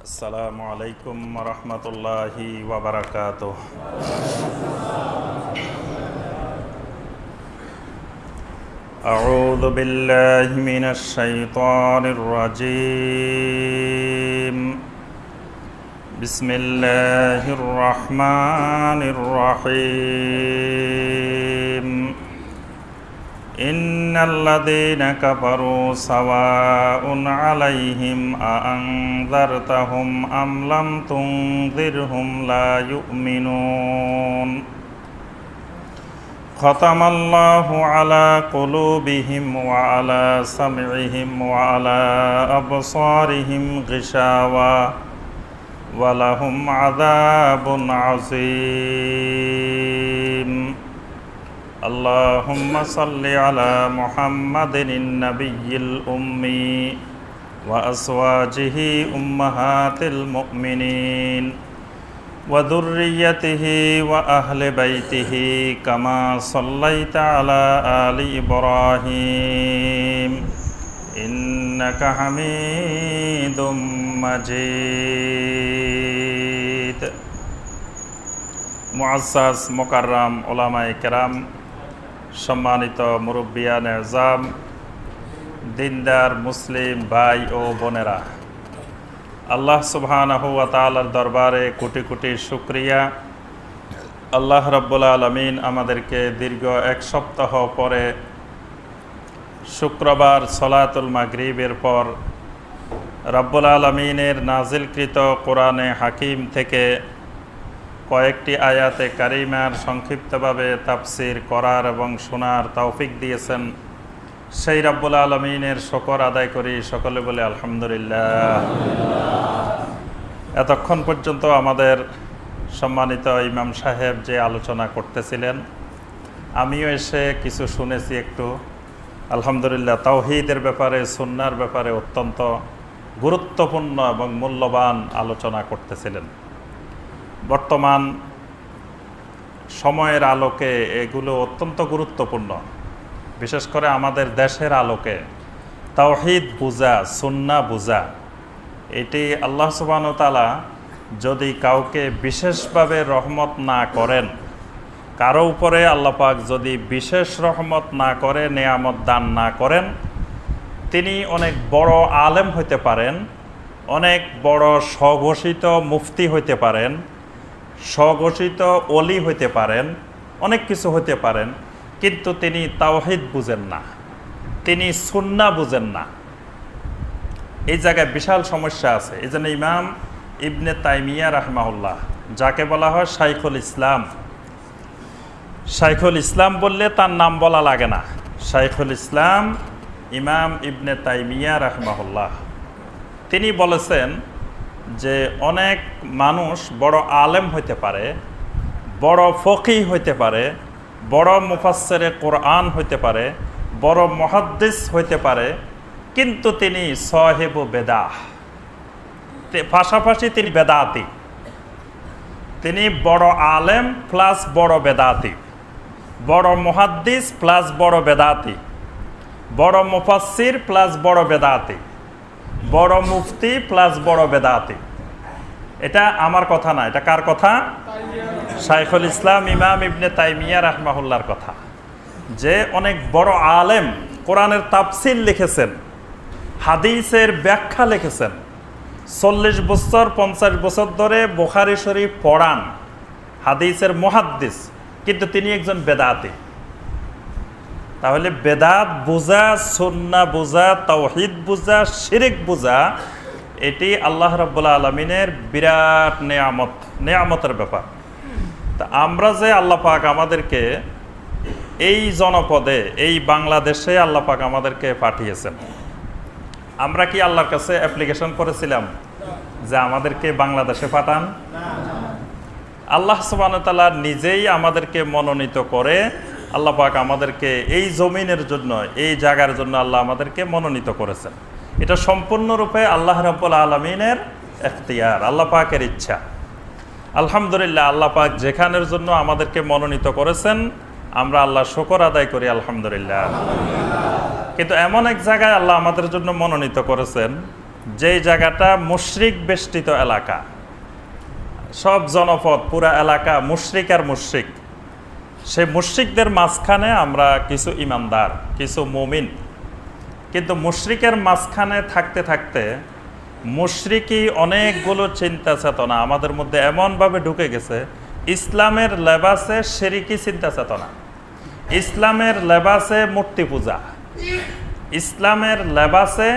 আসসালামু আলাইকুম রহমতুল্লাহি ওয়া বারাকাতুহু। আউযু বিল্লাহি মিনাশ শাইতানির রাজীম। বিসমিল্লাহির রহমানির রহিম। ইন্নাল্লাযীনা কাফারু সাওয়াউন আলাইহিম আআনযারতাহুম আম লাম তুনযিরহুম লা ইউমিনুন। খাতামাল্লাহু আলা কুলুবিহিম ওয়া আলা সামইহিম ওয়া আলা আবসারিহিম গিশাওয়া ওয়া লাহুম আযাবুন আযীম। اللهم صل على محمد النبي الأمي وأزواجه أمهات المؤمنين وذريته وأهل بيته كما صليت على آل إبراهيم إنك حميد مجيد। মুআজ্জাজ মুকাররাম উলামায়ে কেরাম, সম্মানিত মুরব্বিয়ান এজাম, দিনদার মুসলিম ভাই ও বোনেরা, আল্লাহ সুবহানাহু ওয়া তাআলার দরবারে কোটি কোটি শুকরিয়া। আল্লাহ রাব্বুল আলামিন আমাদেরকে দীর্ঘ এক সপ্তাহ পরে শুক্রবার সলাতুল মাগরিবের পর রাব্বুল আলামিনের নাজিলকৃত কোরআনে হাকিম থেকে কয়েকটি আয়াতে কারিমার সংক্ষিপ্তভাবে তাফসির করার এবং শোনার তৌফিক দিয়েছেন। সেই রাব্বুল আলামিনের শুকর আদায় করি, সকলে বলে আলহামদুলিল্লাহ। এতক্ষণ পর্যন্ত আমাদের সম্মানিত ইমাম সাহেব যে আলোচনা করতেছিলেন, আমিও এসে কিছু শুনেছি একটু। আলহামদুলিল্লাহ, তাওহীদের ব্যাপারে, সুন্নাহর ব্যাপারে অত্যন্ত গুরুত্বপূর্ণ এবং মূল্যবান আলোচনা করতেছিলেন। বর্তমান সময়ের আলোকে এগুলো অত্যন্ত গুরুত্বপূর্ণ, বিশেষ করে আমাদের দেশের আলোকে। তাওহীদ বুঝা, সুন্নাহ বুঝা, এটি আল্লাহ সুবহানাহু ওয়া তাআলা যদি কাউকে বিশেষভাবে রহমত না করেন, কারো উপরে আল্লাহ পাক যদি বিশেষ রহমত না করে, নেয়ামত দান না করেন, তিনি অনেক বড় আলেম হইতে পারেন, অনেক বড় স্বঘোষিত মুফতি হইতে পারেন, স্বঘোষিত ওলি হইতে পারেন, অনেক কিছু হইতে পারেন, কিন্তু তিনি তাওহীদ বুঝেন না, তিনি সুন্নাহ বুঝেন না। এই জায়গায় বিশাল সমস্যা আছে। এই জন্য ইমাম ইবনে তাইমিয়া রাহমাহুল্লাহ, যাকে বলা হয় শাইখুল ইসলাম, শাইখুল ইসলাম বললে তার নাম বলা লাগে না, শাইখুল ইসলাম ইমাম ইবনে তাইমিয়া রাহমাহুল্লাহ, তিনি বলেছেন যে অনেক মানুষ বড় আলেম হইতে পারে, বড় ফকিহ হইতে পারে, বড় মুফাসসিরে কোরআন হইতে পারে, বড় মুহাদ্দিস হইতে পারে, কিন্তু তিনি সাহিবু বেদাহ, পাশাপাশি তিনি বেদাতি। তিনি বড় আলেম প্লাস বড় বেদাতি, বড় মুহাদ্দিস প্লাস বড় বেদাতি, বড় মুফাসসির প্লাস বড় বেদাতি, বড় মুফতি প্লাস বড় বেদাতি। এটা আমার কথা না, এটা কার কথা? শাইখুল ইসলাম ইমাম ইবনে তাইমিয়া রাহমাহুল্লাহর কথা। যে অনেক বড় আলেম, কোরআনের তাফসির লিখেছেন, হাদিসের ব্যাখ্যা লিখেছেন, 40 বছর 50 বছর ধরে বুখারী শরীফ পড়ান, হাদিসের মুহাদ্দিস, কিন্তু তিনি একজন বেদাতি। তাহলে বেদাত বুঝা, সুন্নাহ বুঝা, তাওহীদ বুঝা, শিরক বুঝা, এটি আল্লাহ রাব্বুল আলামিনের বিরাট নেয়ামতের ব্যাপার। তা আমরা যে আল্লাহ পাক আমাদেরকে এই জনপদে, এই বাংলাদেশে আল্লাহ পাক আমাদেরকে পাঠিয়েছেন, আমরা কি আল্লাহর কাছে অ্যাপ্লিকেশন করেছিলাম যে আমাদেরকে বাংলাদেশে পাঠান? আল্লাহ সুবহানাহু ওয়া তাআলা নিজেই আমাদেরকে মনোনীত করে আল্লাহ পাক আমাদেরকে এই জমিনের জন্য, এই জায়গার জন্য আল্লাহ আমাদেরকে মনোনীত করেছেন। এটা সম্পূর্ণরূপে আল্লাহ রাব্বুল আলামিনের ইখতিয়ার, আল্লাহ পাকের ইচ্ছা। আলহামদুলিল্লাহ, আল্লাহ পাক যেখানের জন্য আমাদেরকে মনোনীত করেছেন, আমরা আল্লাহ শুকর আদায় করি, আলহামদুলিল্লাহ। কিন্তু এমন এক জায়গায় আল্লাহ আমাদের জন্য মনোনীত করেছেন যেই জায়গাটা মুশরিক বেষ্টিত এলাকা, সব জনপদ পুরা এলাকা মুশরিক আর মুশরিক, সেই মুশরিকদের মাঝখানে আমরা কিছু ইমানদার, কিছু মুমিন। কিন্তু মুশরিকের মাঝখানে থাকতে থাকতে মুশরিকি অনেকগুলো চিন্তা চেতনা আমাদের মধ্যে এমনভাবে ঢুকে গেছে, ইসলামের লেবাসে শিরকি চিন্তা চেতনা, ইসলামের লেবাসে মূর্তি পূজা, ইসলামের লেবাসে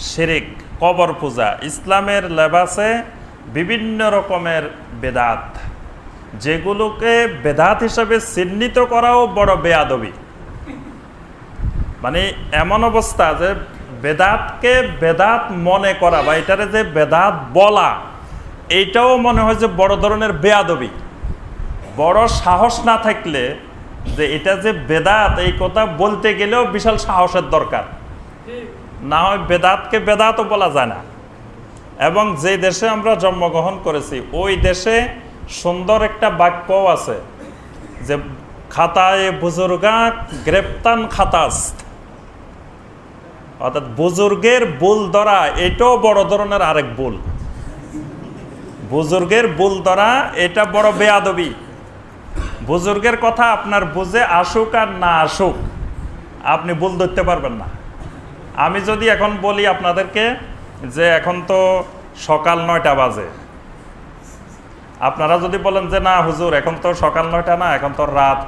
শিরিক কবর পূজা, ইসলামের লেবাসে বিভিন্ন রকমের বেদাত, যেগুলোকে বেদাত হিসাবে চিহ্নিত করাও বড় বেয়াদবি। মানে এমন অবস্থা যে বেদাতকে বেদাত মনে করা বা এটারে যে বেদাত বলা, এইটাও মনে হয় যে বড় ধরনের বেয়াদবি। বড় সাহস না থাকলে যে এটা যে বেদাত, এই কথা বলতে গেলেও বিশাল সাহসের দরকার, না হয় বেদাতকে বেদাতও বলা যায় না। এবং যে দেশে আমরা জন্মগ্রহণ করেছি ওই দেশে সুন্দর একটা বাক্যও আছে যে খাতায় বুজুর্গা গ্রেপ্তান খাতাস্ত, অর্থাৎ বুজুর্গের ভুল ধরা এটাও বড় ধরনের আরেক ভুল। বুজুর্গের ভুল ধরা এটা বড় বেয়াদবি। বুজুর্গের কথা আপনার বুঝে আসুক আর না আসুক, আপনি ভুল ধরতে পারবেন না। আমি যদি এখন বলি আপনাদেরকে যে এখন তো সকাল 9টা বাজে, আপনারা যদি বলেন যে না হুজুর এখন তো সকাল 9টা না, এখন তো রাত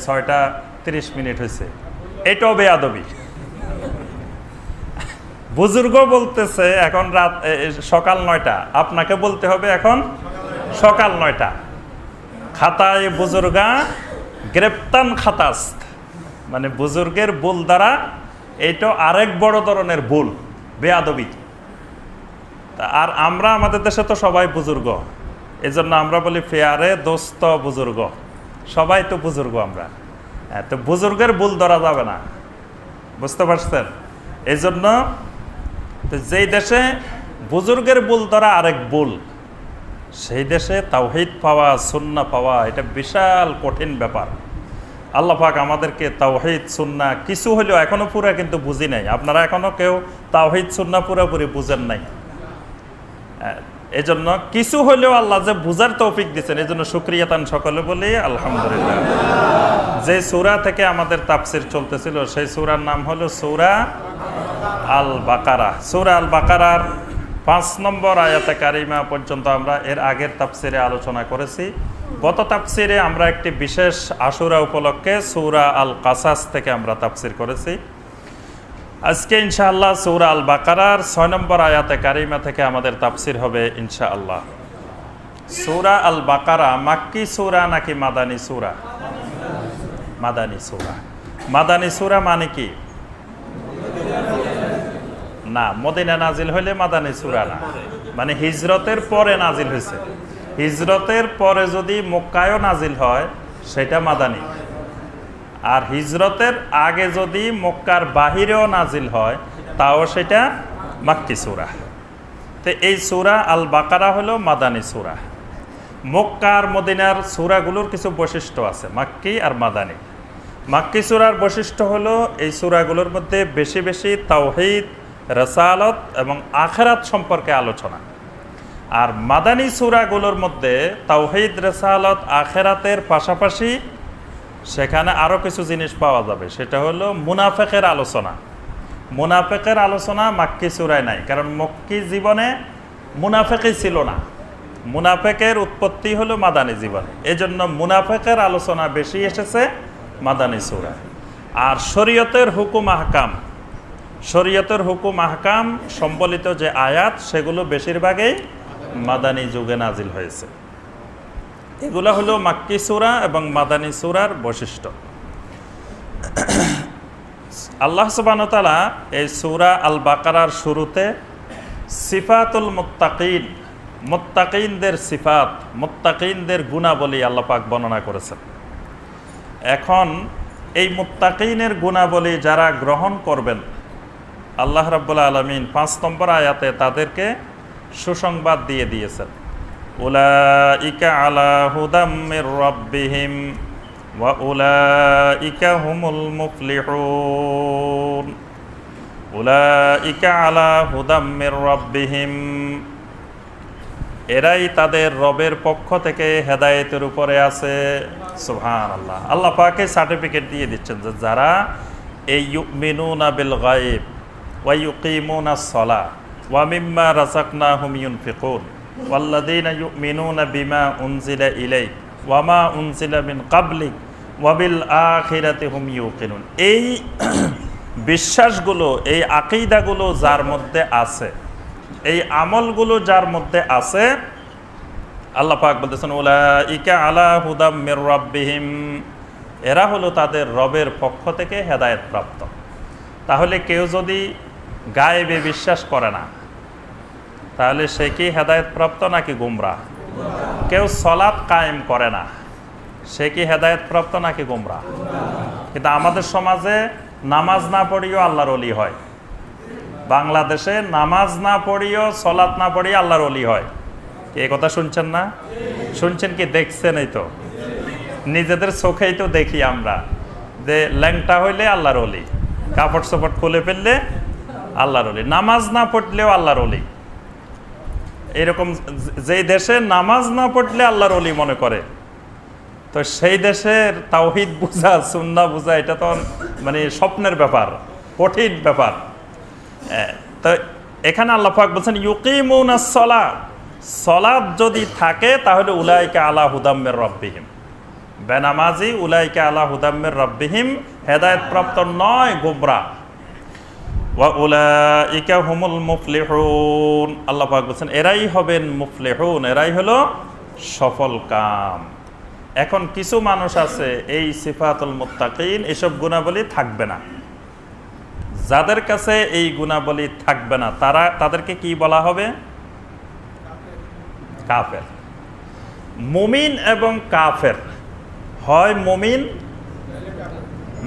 6:30 হয়েছে, এটাও বেয়াদবি। বুজুর্গ বলতেছে এখন রাত সকাল 9টা, আপনাকে বলতে হবে এখন সকাল 9টা। খাতায় বুজুর্গা গ্রেপ্তান খাতাস্ত, মানে বুজুর্গের ভুল দ্বারা এইটা আরেক বড় ধরনের ভুল, বেয়াদবি। আর আমরা আমাদের দেশে তো সবাই বুজুর্গ, এই জন্য আমরা বলি ফেয়ারে দোস্ত বুজুর্গ, সবাই তো বুজুর্গ আমরা। তো বুজুর্গের ভুল ধরা যাবে না, বুঝতে পারছেন? এই জন্য যেই দেশে বুজুর্গের ভুল ধরা আরেক ভুল, সেই দেশে তাওহীদ পাওয়া, সুন্নাহ পাওয়া এটা বিশাল কঠিন ব্যাপার। আল্লাহ পাক আমাদেরকে তাওহীদ সুন্নাহ কিছু হলেও এখনো পুরো কিন্তু বুঝি নাই। আপনারা এখনো কেউ তাওহীদ সুন্নাহ পুরোপুরি বুঝেন নাই। এই জন্য কিছু হলেও আল্লাহ যে বুঝার তৌফিক দিচ্ছেন, এই জন্য শুকরিয়াতান সকলে বলি আলহামদুলিল্লাহ। যে সূরা থেকে আমাদের তাফসির চলতেছিল সেই সূরার নাম হলো সূরা আল বাকারা। সূরা আল বাকারার 5 নম্বর আয়াতে কারিমা পর্যন্ত আমরা এর আগের তাফসিরে আলোচনা করেছি। গত তাফসিরে আমরা একটি বিশেষ আশুরা উপলক্ষে সূরা আল কাসাস থেকে আমরা তাফসির করেছি। আজকে ইনশাআল্লাহ সূরা আল বাকারার 6 নম্বর আয়াতে কারিমা থেকে আমাদের তাফসির হবে ইনশাআল্লাহ। সূরা আল বাকারা মাক্কি সূরা নাকি মাদানী সূরা? মাদানী সূরা। মাদানী সূরা মানে কি? না, মদিনা নাজিল হইলে মাদানী সূরা না, মানে হিজরতের পরে নাজিল হয়েছে। হিজরতের পরে যদি মক্কায়ও নাজিল হয় সেটা মাদানী, আর হিজরতের আগে যদি মক্কার বাহিরেও নাজিল হয় তাও সেটা মাক্কি সূরা। তো এই সূরা আল বাকারা হলো মাদানী সূরা। মক্কার মদিনার সূরাগুলোর কিছু বৈশিষ্ট্য আছে, মাক্কি আর মাদানী। মাক্কি সূরার বৈশিষ্ট্য হলো এই সূরাগুলোর মধ্যে বেশি বেশি তাওহীদ, রিসালাত এবং আখিরাত সম্পর্কে আলোচনা। আর মাদানী সূরাগুলোর মধ্যে তাওহীদ, রিসালাত, আখিরাতের পাশাপাশি সেখানে আরও কিছু জিনিস পাওয়া যাবে, সেটা হলো মুনাফিকের আলোচনা। মুনাফিকের আলোচনা মাক্কি সূরায় নাই, কারণ মক্কি জীবনে মুনাফিকই ছিল না। মুনাফিকের উৎপত্তি হলো মাদানী জীবনে, এজন্য মুনাফিকের আলোচনা বেশি এসেছে মাদানী সূরায়। আর শরীয়তের হুকুম আহকাম, শরীয়তের হুকুম আহকাম সম্বলিত যে আয়াত সেগুলো বেশিরভাগই মাদানী যুগে নাজিল হয়েছে। এগুলো হলো মাক্কি সূরা এবং মাদানী সূরার বৈশিষ্ট্য। আল্লাহ সুবহানাহু ওয়া তাআলা এই সূরা আল বাকারার শুরুতে সিফাতুল মুত্তাকিন, মুত্তাকিনদের সিফাত, মুত্তাকিনদের গুণাবলী আল্লাহ পাক বর্ণনা করেছেন। এখন এই মুত্তাকিনের গুণাবলী যারা গ্রহণ করবেন, আল্লাহ রাব্বুল আলামিন 5 নম্বর আয়াতে তাদেরকে সুসংবাদ দিয়ে দিয়েছেন। উলাইকা আলা হুদাম মির রাব্বিহিম ওয়া উলাইকা হুমুল মুফলিহুন। উলাইকা আলা হুদাম মির রাব্বিহিম, এরাই তাদের রবের পক্ষ থেকে হেদায়েতের উপরে আছে। সুবহানাল্লাহ। আল্লাহ পাকে সার্টিফিকেট দিয়ে দিচ্ছেন যে যারা এই ইউমিনুনা বিল গায়ব ওয়া ইউকিমুনাস সালাহ ওয়া মিম্মা রাযাকনাহুম ইউনফিকুন ওয়াল্লাযীনা ইউমিনুনা বিমা উনজিলা ইলাইক ওয়া মা উনজিলা মিন ক্বাবলিক ওয়া বিল আখিরাতি হুম ইউকিনুন, এই বিশ্বাসগুলো, এই আকীদাগুলো যার মধ্যে আছে, এই আমলগুলো যার মধ্যে আছে, আল্লাহ পাক বলতেছেন উলাইকা আলা হুদাম মির রাব্বিহিম, এরা হলো তাদের রবের পক্ষ থেকে হেদায়েত প্রাপ্ত। তাহলে কেউ যদি গায়েবে বিশ্বাস করে না, তাহলে সে কি হেদায়েত প্রাপ্ত নাকি গুমরাহ? কেউ সালাত কায়েম করে না, সে কি হেদায়েত প্রাপ্ত নাকি গুমরাহ? কিন্তু আমাদের সমাজে নামাজ না পড়িও আল্লাহর ওলি হয়। বাংলাদেশে নামাজ না পড়িও, সালাত না পড়িও আল্লাহর ওলি হয়। এই কথা শুনছেন না? শুনছেন কি দেখছেন? এই তো নিজেদের চোখেই তো দেখি আমরা যে ল্যাংটা হইলে আল্লাহর ওলি, কাপড় চোপড় খুলে ফেললে আল্লাহর ওলি, নামাজ না পড়লেও আল্লাহর ওলি। এরকম যেই দেশে নামাজ না পড়লে আল্লাহর ওলি মনে করে, তো সেই দেশের তাওহীদ বুঝা, সুন্নাহ বুঝা এটা তো মানে স্বপ্নের ব্যাপার, কঠিন ব্যাপার। তো এখানে আল্লাহ পাক বলছেন ইউকিমুনাস সালাহ, সালাত যদি থাকে তাহলে উলাইকা আলা হুদাম মির রাব্বিহিম, বেনামাজি উলাইকা আলা হুদাম মির রাব্বিহিম, হেদায়েত প্রাপ্ত নয়, গুমরাহ। ওয়া উলাইকা হুমুল মুফলিহুন, আল্লাহ পাক বলছেন এরাই হবেন মুফলিহুন, এরাই হলো সফল কাম। এখন কিছু মানুষ আছে এই সিফাতুল মুত্তাকিন, এসব গুণাবলী থাকবে না। যাদের কাছে এই গুণাবলী থাকবে না তাদেরকে কি বলা হবে? কাফের। মুমিন এবং কাফের, হয় মুমিন,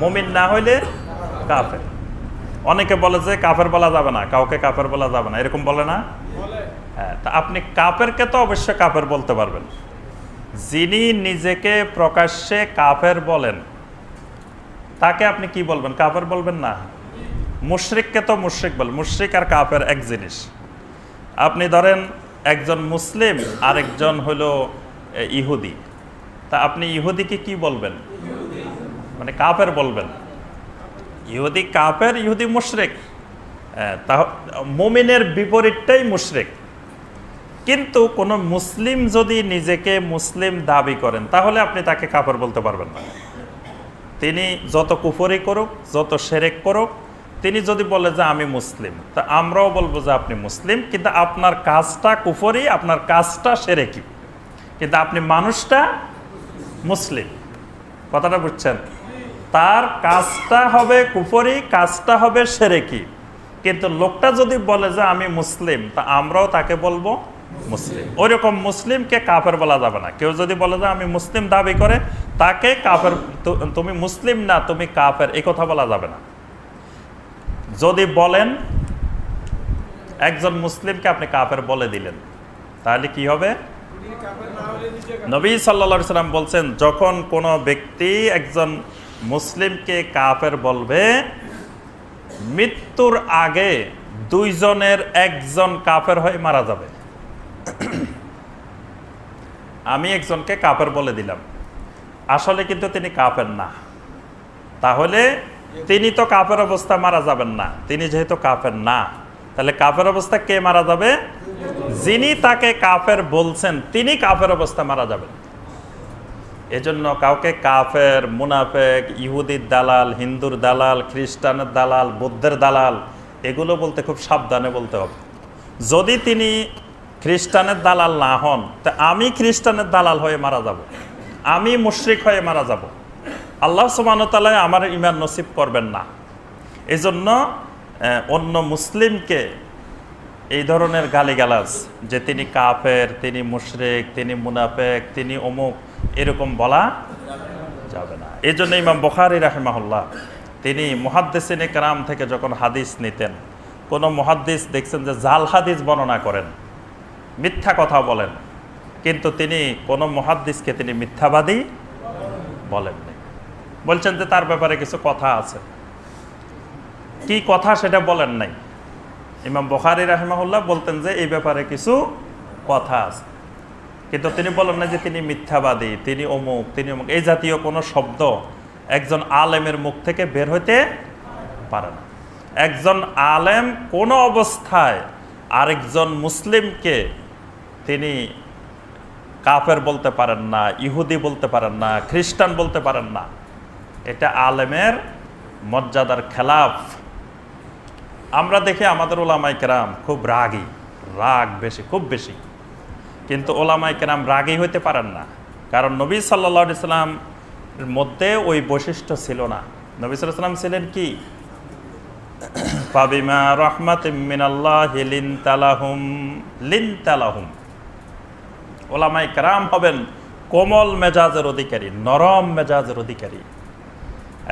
মুমিন না হইলে কাফের। অনেকে বলে যে কাফের বলা যাবে না, কাউকে কাফের বলা যাবে না, এরকম বলে না? হ্যাঁ, তা আপনি কাফেরকে তো অবশ্যই কাফের বলতে পারবেন। যিনি নিজেকে প্রকাশ্যে কাফের বলেন তাকে আপনি কি বলবেন? কাফের বলবেন না। মুশরিককে তো মুশরিক বলেন, মুশরিক আর কাফের এক জিনিস। আপনি ধরেন একজন মুসলিম আর একজন হলো ইহুদি, তা আপনি ইহুদিকে কি বলবেন? মানে কাফের বলবেন। ইহুদি কাফের, ইহুদি মুশরিক। তা মুমিনের বিপরীতটাই মুশরিক। কিন্তু কোনো মুসলিম যদি নিজেকে মুসলিম দাবি করেন তাহলে আপনি তাকে কাফের বলতে পারবেন না। তিনি যত কুফরি করুক, যত শিরক করুক, তিনি যদি বলে যে আমি মুসলিম, তা আমরাও বলবো যে আপনি মুসলিম, কিন্তু আপনার কাজটা কুফরি, আপনার কাজটা শিরকি, কিন্তু আপনি মানুষটা মুসলিম। কথাটা বুঝছেন? তার কাজটা হবে কুফরি, কাজটা হবে শিরকি, কিন্তু লোকটা যদি বলে যে আমি মুসলিম, তা আমরাও তাকে বলবো মুসলিম। ওইরকম মুসলিমকে কাফের বলা যাবে না। কেউ যদি বলে যে আমি মুসলিম দাবি করে, তাকে কাফের, তুমি মুসলিম না, তুমি কাফের, এই কথা বলা যাবে না। যদি বলেন একজন মুসলিমকে আপনি কাফের বলে দিলেন, তাহলে কি হবে? নবী সাল্লাল্লাহু আলাইহি সাল্লাম বলছেন, যখন কোনো ব্যক্তি একজন মুসলিমকে কাফের বলবে, মৃত্যুর আগে দুইজনের একজন কাফের হয়ে মারা যাবে। আমি একজনকে কাফের বলে দিলাম, আসলে কিন্তু তিনি কাফের না, তাহলে তিনি তো কাফের অবস্থা মারা যাবেন না। তিনি যেহেতু কাফের না, তাহলে কাফের অবস্থা কে মারা যাবে? যিনি তাকে কাফের বলছেন তিনি কাফের অবস্থা মারা যাবেন। এজন্য কাউকে কাফের, মুনাফেক, ইহুদির দালাল, হিন্দুর দালাল, খ্রিস্টানের দালাল, বৌদ্ধের দালাল, এগুলো বলতে খুব সাবধানে বলতে হবে। যদি তিনি খ্রিস্টানের দালাল না হন, তা আমি খ্রিস্টানের দালাল হয়ে মারা যাব, আমি মুশরিক হয়ে মারা যাব, আল্লাহ সুবহানাহু ওয়া তাআলা আমার ঈমান নসিব করবেন না। এজন্য অন্য মুসলিমকে এই ধরনের গালিগালাজ, যে তিনি কাফের, তিনি মুশরিক, তিনি মুনাফেক, তিনি অমুক, এরকম বলা যাবে না। এই জন্য ইমাম বুখারী রাহিমাহুল্লাহ তিনি মুহাদ্দিসিনে কেরাম থেকে যখন হাদিস নিতেন, কোনো মুহাদ্দিস দেখছেন যে জাল হাদিস বর্ণনা করেন, মিথ্যা কথা বলেন, কিন্তু তিনি কোনো মুহাদ্দিসকে তিনি মিথ্যাবাদী বলেননি, বলছেন যে তার ব্যাপারে কিছু কথা আছে। কি কথা সেটা বলেন নাই। ইমাম বুখারী রাহিমাহুল্লাহ বলতেন যে এই ব্যাপারে কিছু কথা আছে, কিন্তু তিনি বলেন না যে তিনি মিথ্যাবাদী, তিনি অমুক, তিনি অমুক, এই জাতীয় কোনো শব্দ একজন আলেমের মুখ থেকে বের হইতে পারে না। একজন আলেম কোনো অবস্থায় আরেকজন মুসলিমকে তিনি কাফের বলতে পারেন না, ইহুদি বলতে পারেন না, খ্রিস্টান বলতে পারেন না। এটা আলেমের মর্যাদার খেলাফ। আমরা দেখি আমাদের ওলামায়ে কেরাম খুব রাগী, রাগ বেশি, খুব বেশি, কিন্তু ওলামায়ে কেরাম রাগী হইতে পারেন না, কারণ নবী সাল্লাল্লাহু আলাইহি সাল্লামের মধ্যে ওই বৈশিষ্ট্য ছিল না। নবী সাল্লাল্লাহু আলাইহি সাল্লাম ছিলেন কি? ফাবিমা রাহমাতিম মিনাল্লাহি লিনতালাহুম। ওলামায়ে কেরাম হবেন কোমল মেজাজের অধিকারী, নরম মেজাজের অধিকারী।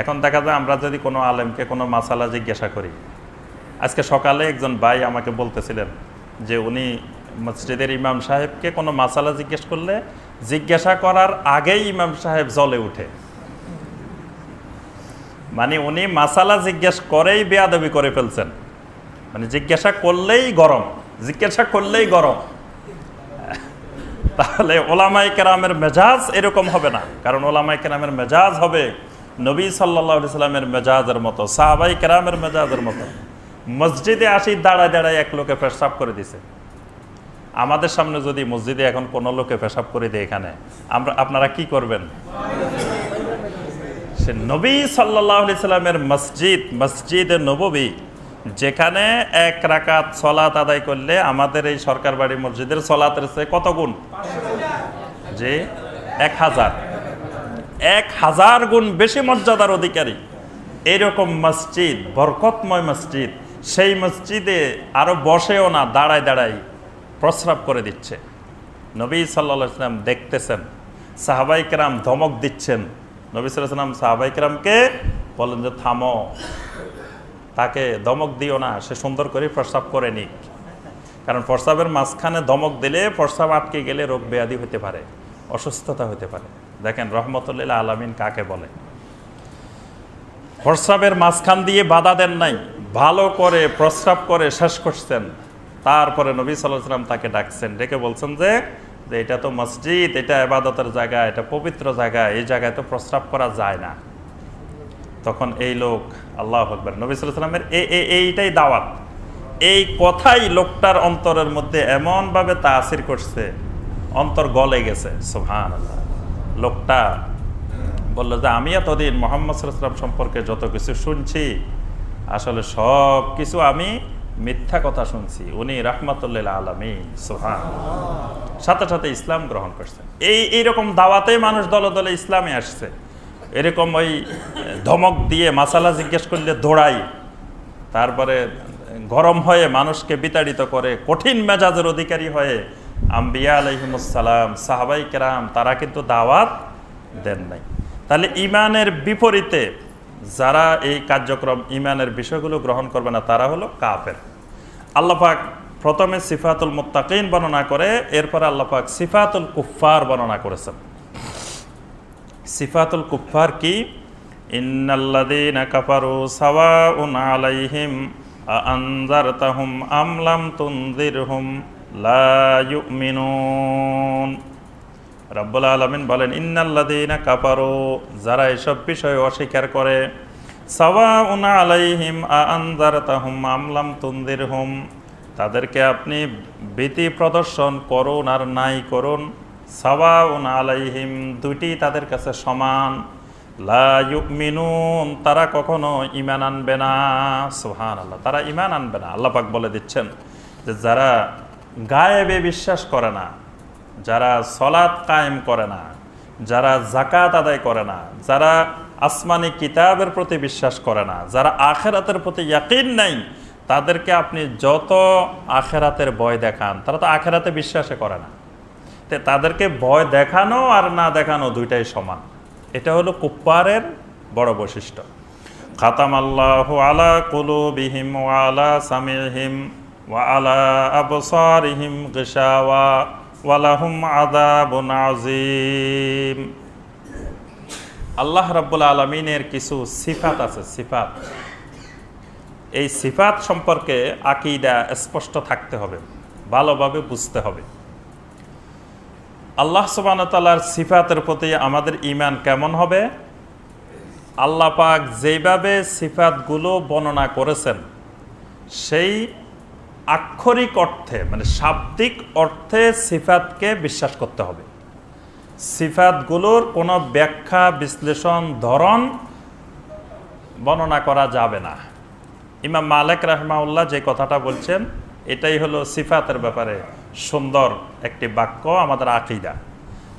এখন দেখা যায় আমরা যদি কোনো আলেমকে কোনো মাসালা জিজ্ঞাসা করি, আজকে সকালে একজন ভাই আমাকে বলতেছিলেন যে উনি মসজিদের ইমাম সাহেবকে কোনো মাসালা জিজ্ঞেস করলে জিজ্ঞাসা করার আগেই ইমাম সাহেব জ্বলে উঠে। মানে উনি মাসালা জিজ্ঞেস করেই বেয়াদবি করে ফেলছেন, মানে জিজ্ঞাসা করলেই গরম, জিজ্ঞাসা করলেই গরম। তাহলে ওলামায়ে কেরামের মেজাজ এরকম হবে না, কারণ ওলামায়ে কেরামের মেজাজ হবে নবী সাল্লাল্লাহু আলাইহি সাল্লামের মেজাজের মতো, সাহাবায়ে কেরামের মেজাজের মতো। মসজিদে আসি দাঁড়ায় দাঁড়ায় এক লোকে পেশাব করে দিছে, আমাদের সামনে যদি মসজিদে এখন কোনো লোকে পেশাব করে দেয় এখানে, আপনারা কি করবেন? সে নবী সাল্লাল্লাহু আলাইহি সাল্লামের মসজিদ, মসজিদে নববী, যেখানে এক রাকাত সালাত আদায় করলে আমাদের এই সরকার বাড়ি মসজিদের সালাতের চেয়ে কত গুণ? যে 1000 গুণ বেশি মর্যাদার অধিকারী। এইরকম মসজিদ, বরকতময় মসজিদ, সেই মসজিদে আরো বসেও না, দাঁড়ায় দাঁড়ায় প্রস্রাব করে দিচ্ছে। নবী সাল্লাল্লাহু আলাইহি সাল্লাম দেখতেছেন, সাহাবায়ে কেরাম ধমক দিচ্ছেন। নবী সাল্লাল্লাহু আলাইহি সাল্লাম সাহাবায়ে কেরামকে বলেন যে থামো, তাকে ধমক দিও না, সে সুন্দর করে প্রস্রাব করে নিক। কারণ প্রস্রাবের মাঝখানে ধমক দিলে প্রস্রাব আটকে গেলে রোগ ব্যাধি হতে পারে, অসুস্থতা হতে পারে। দেখেন রহমতুল লিল আলামিন কাকে বলে। প্রস্রাবের মাঝখান দিয়ে বাধা দেন নাই, ভালো করে প্রস্রাব করে শেষ করছেন। তারপরে নবী সাল্লাল্লাহু আলাইহি সাল্লাম তাকে ডাকছেন, ডেকে বলছেন যে এটা তো মসজিদ, এটা ইবাদতের জায়গা, এটা পবিত্র জায়গা, এই জায়গায় তো প্রস্রাব করা যায় না। তখন এই লোক, আল্লাহু আকবার, নবী সাল্লাল্লাহু আলাইহি সাল্লামের এইটাই দাওয়াত, এই কথাই লোকটার অন্তরের মধ্যে এমনভাবে তাসির করছে, অন্তর গলে গেছে। সুবহানাল্লাহ। লোকটা বলল যে আমি এতদিন মুহাম্মদ সাল্লাল্লাহু আলাইহি সাল্লাম সম্পর্কে যত কিছু শুনছি, আসলে সব কিছু আমি মিথ্যা কথা শুনছি, উনি রাহমাতুল লিল আলামিন। সুবহানাল্লাহ। সাথে সাথে ইসলাম গ্রহণ করছেন। এইরকম দাওয়াতে মানুষ দলে দলে ইসলামে আসছে। এরকম ওই ধমক দিয়ে মাসালা জিজ্ঞেস করলে দৌড়াই, তারপরে গরম হয়ে মানুষকে বিতাড়িত করে, কঠিন মেজাজের অধিকারী হয়ে আম্বিয়া আলাইহিমুস সালাম, সাহাবায়ে কেরাম, তারা কিন্তু দাওয়াত দেন নাই। তাহলে ঈমানের বিপরীতে যারা এই কার্যক্রম, ঈমানের বিষয়গুলো গ্রহণ করবে না, তারা হলো কাফের। আল্লাহ পাক প্রথমে সিফাতুল মুত্তাকিন বর্ণনা করে, এরপর আল্লাহ পাক সিফাতুল কুফফার বর্ণনা করেছেন। সিফাতুল কুফফার কি? ইন্নাল্লাযীনা কাফারু সাওয়াউন আলাইহিম আনজারতাহুম আম লাম তুনজিরহুম লা ইউমিনুন। রব্বুল আলামিন বলেন, ইন্নাল্লাযীনা কাফারু, যারা এসব বিষয় অস্বীকার করে, সাওয়াউন আলাইহিম আনজারতাহুম আম লাম তুনজিরহুম, তাদেরকে আপনি ভীতি প্রদর্শন করুন আর নাই করুন, সাওয়াউন আলাইহিম, দুটি তাদের কাছে সমান, লা ইউমিনুন, তারা কখনো ঈমান আনবে না। সুবহানাল্লাহ, তারা ঈমান আনবে না। আল্লাহ পাক বলে দিচ্ছেন যে যারা গায়েবে বিশ্বাস করে না, যারা সালাত কায়েম করে না, যারা যাকাত আদায় করে না, যারা আসমানি কিতাবের প্রতি বিশ্বাস করে না, যারা আখিরাতের প্রতি ইয়াকিন নাই, তাদেরকে আপনি যত আখিরাতের ভয় দেখান, তারা তো আখিরাতে বিশ্বাসে করে না। তাদেরকে ভয় দেখানো আর না দেখানো দুইটাই সমান। এটা হলো কুফফারের বড় বৈশিষ্ট্য। খাতামাল্লাহু আলা কুলুবিহিম ওয়া আলা সামিহিম ওয়া আলা আবসারিহিম গিশাওয়া ওয়া লাহুম আযাবুন আযীম। আল্লাহ রাব্বুল আলামিনের কিছু সিফাত আছে, সিফাত। এই সিফাত সম্পর্কে আকীদা স্পষ্ট থাকতে হবে, ভালোভাবে বুঝতে হবে। আল্লাহ সুবহানাহু ওয়া তাআলার সিফাতের প্রতি আমাদের ঈমান কেমন হবে? আল্লাহ পাক যেভাবে সিফাতগুলো বর্ণনা করেছেন সেই আক্ষরিক অর্থে মানে শাব্দিক অর্থে সিফাতকে বিশ্বাস করতে হবে। সিফাতগুলোর কোনো ব্যাখ্যা বিশ্লেষণ ধরন বর্ণনা করা যাবে না। ইমাম মালিক রাহিমাহুল্লাহ যে কথাটা বলছেন এটাই হলো সিফাতের ব্যাপারে সুন্দর একটি বাক্য আমাদের আকীদা।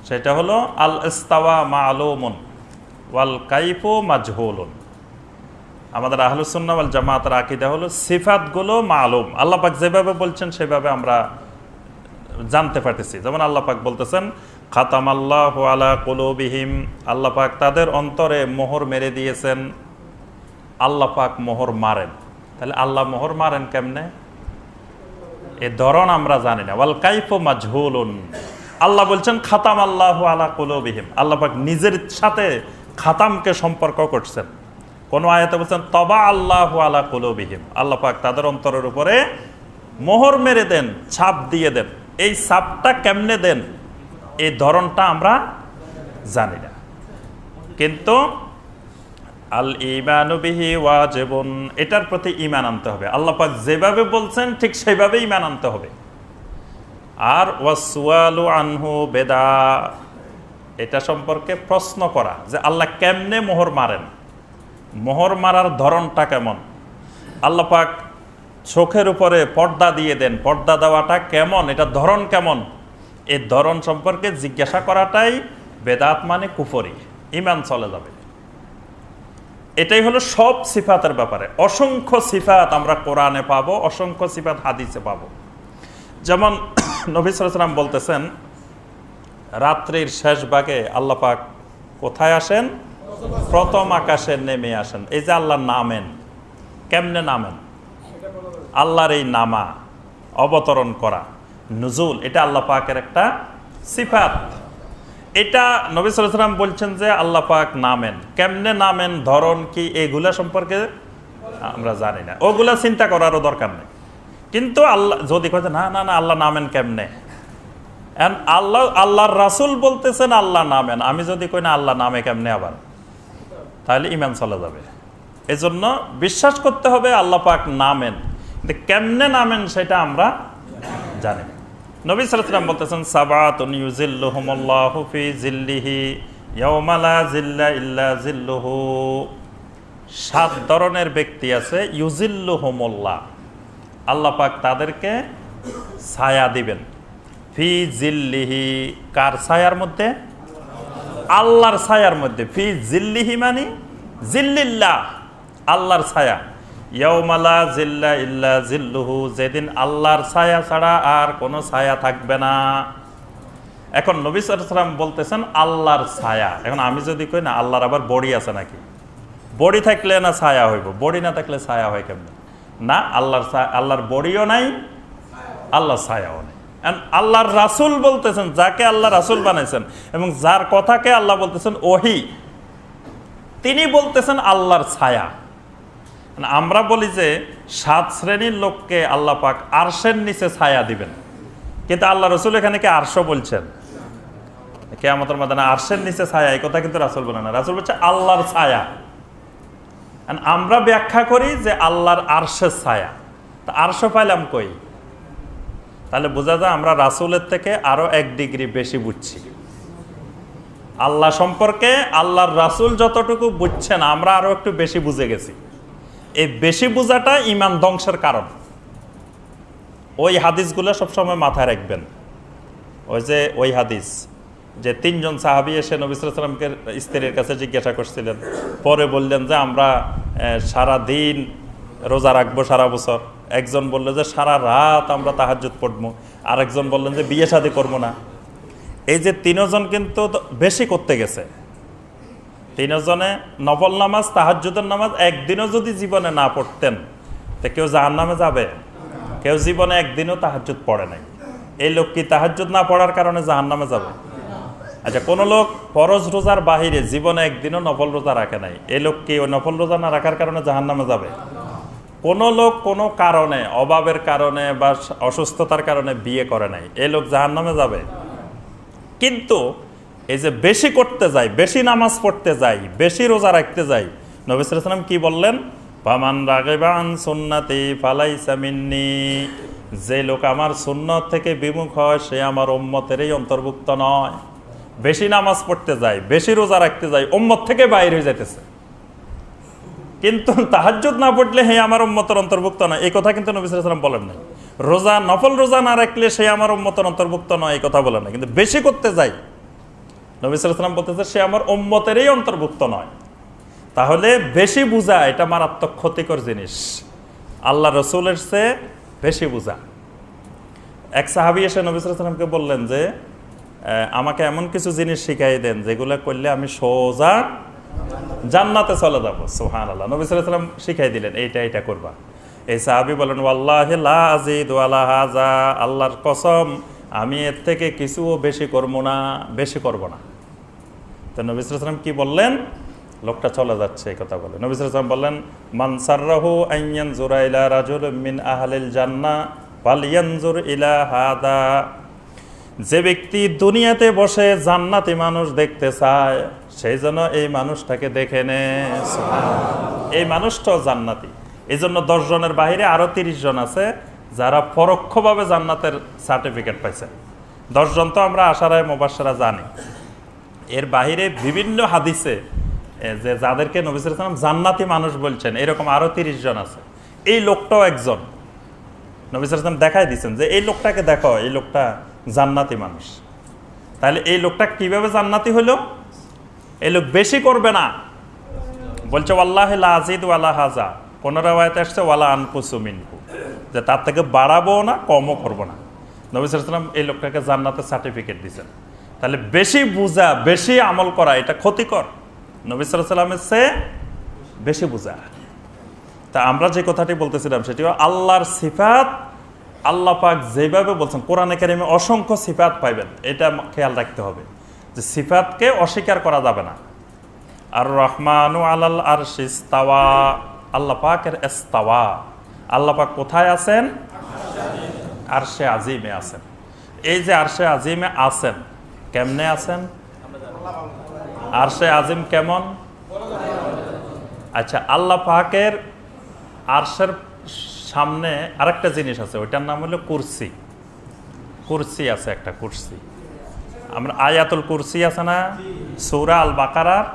সেটা হলো আল ইস্তাওয়া মা'লুমুন ওয়াল কাইফু মাজহুলুন। আমাদের আহলুস সুন্নাহ ওয়াল জামাতের আকীদা হলো সিফাতগুলো মালুম, আল্লাহ পাক যেভাবে বলছেন সেভাবে আমরা জানতে পারতেছি। যেমন আল্লাহ পাক বলতেছেন খাতামাল্লাহু আলা কুলুবিহিম, আল্লাহ পাক তাদের অন্তরে মোহর মেরে দিয়েছেন। আল্লাহ পাক মোহর মারেন, তাহলে আল্লাহ মোহর মারেন কেমনে? এ ধরন আমরা জানি না। ওয়াল কাইফু মাজহুলুন, আল্লাহ বলছেন খাতামাল্লাহু আলা কুলুবিহিম, আল্লাহ পাক নিজের সাথে খাতামকে সম্পর্ক করছেন। কোন আয়াতে বলছেন তবা আল্লাহু আলা কুলুবিহিম, আল্লাহ পাক তাদের অন্তরের উপরে মোহর মেরে দেন, ছাপ দিয়ে দেন। এই ছাপটা কেমনে দেন এই ধরনটা আমরা জানি না, কিন্তু আল ঈমানু বিহি ওয়াজিবুন, এটার প্রতি ঈমান আনতে হবে। আল্লাহ পাক যেভাবে বলছেন ঠিক সেইভাবে ঈমান আনতে হবে। আর ওয়াসওয়ালু আনহু বেদা, এটা সম্পর্কে প্রশ্ন করা যে আল্লাহ কেমনে মোহর মারেন, মোহর মারার ধরনটা কেমন, আল্লাহ পাক চোখের উপরে পর্দা দিয়ে দেন, পর্দা দেওয়াটা কেমন, এটা ধরন কেমন, এই ধরন সম্পর্কে জিজ্ঞাসা করাটাই বেদাত মানে কুফরি, ঈমান চলে যাবে। এটাই হলো সব সিফাতের ব্যাপারে। অসংখ্য সিফাত আমরা কোরআনে পাবো, অসংখ্য সিফাত হাদিসে পাবো। যেমন নবী সাল্লাল্লাহু আলাইহি ওয়াসাল্লাম বলতেছেন রাত্রির শেষ ভাগে আল্লাহ পাক কোথায় আসেন? প্রথম আকাশে নেমে আসেন। এই যে আল্লাহ নামেন, কেমনে নামেন? আল্লাহর এই নামা, অবতরণ করা, নুজুল, এটা আল্লাহ পাকের একটা সিফাত। এটা নবী সাল্লাল্লাহু আলাইহি ওয়াসাল্লাম বলছেন যে আল্লাহ পাক নামেন, কেমনে নামেন, ধরন কি, এগুলা সম্পর্কে আমরা জানি না, ওগুলা চিন্তা করারও দরকার নেই। কিন্তু আল্লাহ যদি কয় না না না আল্লাহ নামেন কেমনে, আল্লাহর রাসূল বলতেছেন আল্লাহ নামেন, আমি যদি কই না আল্লাহ নামে কেমনে আবার, তাহলে ঈমান চলে যাবে। এজন্য বিশ্বাস করতে হবে আল্লাহ পাক নামেন, কিন্তু কেমনে নামেন সেটা আমরা জানি না। নবী সাল্লাল্লাহু আলাইহি ওয়াসাল্লাম বলতেছেন সাবাতুন ইউজিল্লুহুমুল্লাহু ফি জিল্লিহি ইয়াওমা লা জিল্লা ইল্লা জিল্লুহু, 7 ধরনের ব্যক্তি আছে ইউজিল্লুহুমুল্লাহ, আল্লাহ পাক তাদেরকে ছায়া দিবেন। ফি জিল্লিহি, কার ছায়ার মধ্যে? আল্লাহর ছায়ার মধ্যে। ফি জিল্লিহি মানে জিল্লিল্লাহ, আল্লাহর ছায়া। ইয়াওমা লা জিল্লা ইল্লা জিল্লুহু, যেদিন আল্লাহর ছায়া ছাড়া আর কোনো ছায়া থাকবে না। এখন নবী সাল্লাল্লাহু আলাইহি ওয়াসাল্লাম বলতেছেন আল্লাহর ছায়া। এখন আমি যদি কই না আল্লাহর আবার বডি আছে নাকি, বডি থাকলে না ছায়া হইব, বডি না থাকলে ছায়া হয় কেমনে? না, আল্লাহর বডিও নাই, আল্লাহর ছায়াও নেই। আল্লাহর রাসূল বলতেছেন, যাকে আল্লাহ রাসূল বানাইছেন এবং যার কথাকে আল্লাহ বলতেছেন ওহী, তিনি বলতেছেন আল্লাহর ছায়া। আমরা বলি যে 7 শ্রেণীর লোককে আল্লাহ পাক আরশের নিচে ছায়া দিবেন, কিন্তু আল্লাহ রাসূল এখানে কি আরশ বলছেন? কিয়ামতের ময়দানে আরশের নিচে ছায়া, এই কথা কিন্তু রাসূল বলেন না, রাসূল বলছে আল্লাহর ছায়া। আমরা ব্যাখ্যা করি যে আল্লাহর আরশের ছায়া, তা আরশ পাইলাম কই? তাহলে বোঝা যায় আমরা রাসূলের থেকে আরো 1 ডিগ্রি বেশি বুঝছি আল্লাহ সম্পর্কে। আল্লাহর রাসূল যতটুকু বুঝছেন আমরা আরো একটু বেশি বুঝে গেছি। এই বেশি বোঝাটা ঈমান ধ্বংসের কারণ। ওই হাদিসগুলো সবসময় মাথায় রাখবেন। ওই হাদিস যে 3 জন সাহাবী এসে নবী সাল্লাল্লাহু আলাইহি ওয়াসাল্লামকে স্ত্রীর কাছে জিজ্ঞাসা করছিলেন, পরে বললেন যে আমরা সারা দিন রোজা রাখবো সারা বছর। একজন বললো যে সারা রাত আমরা তাহাজ্জুদ পড়বো, আরেকজন বললেন যে বিয়ে শাদী করবো না। এই যে 3 জন কিন্তু বেশি করতে গেছে। 3 জনে নফল নামাজ, তাহাজ্জুদের নামাজ একদিনও যদি জীবনে না পড়তেন তো কেউ জাহান্নামে যাবে? কেউ জীবনে একদিনও তাহাজ্জুদ পড়ে নাই, এই লোক কি তাহাজ্জুদ না পড়ার কারণে জাহান্নামে যাবে? আচ্ছা, কোন লোক ফরজ রোজার বাহিরে জীবনে একদিনও নফল রোজা রাখে নাই, এই লোক কি ওই নফল রোজা না রাখার কারণে জাহান্নামে যাবে? কোনো লোক কোনো কারণে, অভাবের কারণে বা অসুস্থতার কারণে বিয়ে করে নাই, এই লোক জাহান্নামে যাবে। কিন্তু এই যে বেশি করতে যাই, বেশি নামাজ পড়তে যাই, বেশি রোজা রাখতে যাই, নবী সাল্লাল্লাহু আলাইহি ওয়াসাল্লাম কি বললেন? ফামান রাগিবা আন সুন্নতি ফালাইসা মিন্নি, যে লোক আমার সুন্নত থেকে বিমুখ হয় সে আমার উম্মতেরই অন্তর্ভুক্ত নয়। বেশি নামাজ পড়তে যায়, বেশি রোজা রাখতে যায়, উম্মত থেকে বাইরে হয়ে যাইতেছে। কিন্তু তাহাজ্জুদ না পড়লে হে আমার উম্মতের অন্তর্ভুক্ত নয়, এই কথা কিন্তু নবী সাল্লাল্লাহু আলাইহি ওয়াসাল্লাম বলেন নাই। রোজা, নফল রোজা না রাখলে সে আমার উম্মতের অন্তর্ভুক্ত নয়, এই কথা বলেন না। কিন্তু বেশি করতে যাই, নবী সাল্লাল্লাহু আলাইহি ওয়াসাল্লাম বলতেছে সে আমার উম্মতেরই অন্তর্ভুক্ত নয়। তাহলে বেশি বুঝা এটা মারাত্মক ক্ষতিকর জিনিস, আল্লাহ রসুলের চেয়ে বেশি বুঝা। এক সাহাবী এসে নবী সাল্লাল্লাহু আলাইহি ওয়াসাল্লামকে বললেন যে আমাকে এমন কিছু জিনিস শিখাই দেন যেগুলো করলে আমি সোজা জান্নাতে চলে যাব। সুবহানাল্লাহ। নবী সাল্লাল্লাহু আলাইহি ওয়াসাল্লাম শিখাই দিলেন এইটা করবা। এই সাহাবী বলেন ওয়াল্লাহি লা আযীদু আলা হাযা, আল্লাহর কসম আমি এর থেকে কিছুও বেশি করব না। তো নবী সাল্লাল্লাহু আলাইহি ওয়াসাল্লাম কি বললেন? লোকটা চলে যাচ্ছে এই কথা বলে। নবী সাল্লাল্লাহু আলাইহি ওয়াসাল্লাম বললেন মান সাররাহু আন ইয়ানজুরা ইলা রাজুলিন মিন আহলিল জান্নাহ ফালইয়ানজুর ইলা হাদা, যে ব্যক্তি দুনিয়াতে বসে জান্নাতি মানুষ দেখতে চায় সেই জন্য এই মানুষটাকে দেখে নে। এই মানুষটাও জান্নাতি। এই জন্য 10 জনের বাইরে আরো 30 জন আছে যারা পরোক্ষভাবে জান্নাতের সার্টিফিকেট পাইছে। 10 জন তো আমরা আশারায়ে মুবাশশারা জানি। এর বাইরে বিভিন্ন হাদিসে যে যাদেরকে নবী সাল্লাল্লাহু আলাইহি ওয়াসাল্লাম জান্নাতি মানুষ বলছেন, এরকম আরো 30 জন আছে। এই লোকটাও একজন। নবী সাল্লাল্লাহু আলাইহি ওয়াসাল্লাম দেখাই দিয়েছেন যে এই লোকটাকে দেখো, এই লোকটা জান্নাতি মানুষ। তাহলে এই লোকটা কিভাবে জান্নাতি হলো? এই লোক বেশি করবে না, বলছে ওয়াল্লাহি লা আযীদু আলা হাযা, কোন রাওয়ায়াতে আসছে ওয়ালা আনকুসু মিনহু, যে তার থেকে বাড়াবো না কমও করবো না। নবী সাল্লাল্লাহু আলাইহি ওয়াসাল্লাম এই লোকটাকে জান্নাতের সার্টিফিকেট দিয়েছেন। তাহলে বেশি বুঝা, বেশি আমল করা এটা ক্ষতিকর, নবী সাল্লাল্লাহু আলাইহি ওয়াসাল্লামের চেয়ে বেশি বুঝা। তা আমরা যে কথাটি বলতেছিলাম সেটি আল্লাহর সিফাত, আল্লাহ পাক যেভাবে বলছেন, কোরআনে কারিমে অসংখ্য সিফাত পাইবেন, এটা খেয়াল রাখতে হবে যে সিফাতকে অস্বীকার করা যাবে না। আর রহমানু আলাল আরশি ইস্তাওয়া, আল্লাহ পাকের ইস্তাওয়া, আল্লাহ পাক কোথায় আছেন? আরশে আজিমে আছেন। এই যে আরশে আজিমে আছেন, কেমনে আছেন? আরশে আজিম কেমন? আচ্ছা, আল্লাহ পাকের আরশের সামনে আরেকটা জিনিস আছে, ওইটার নাম হলো কুরসি। কুরসি আছে একটা, কুরসি। আমরা আয়াতুল কুরসি আছে না, সূরা আল বাকারার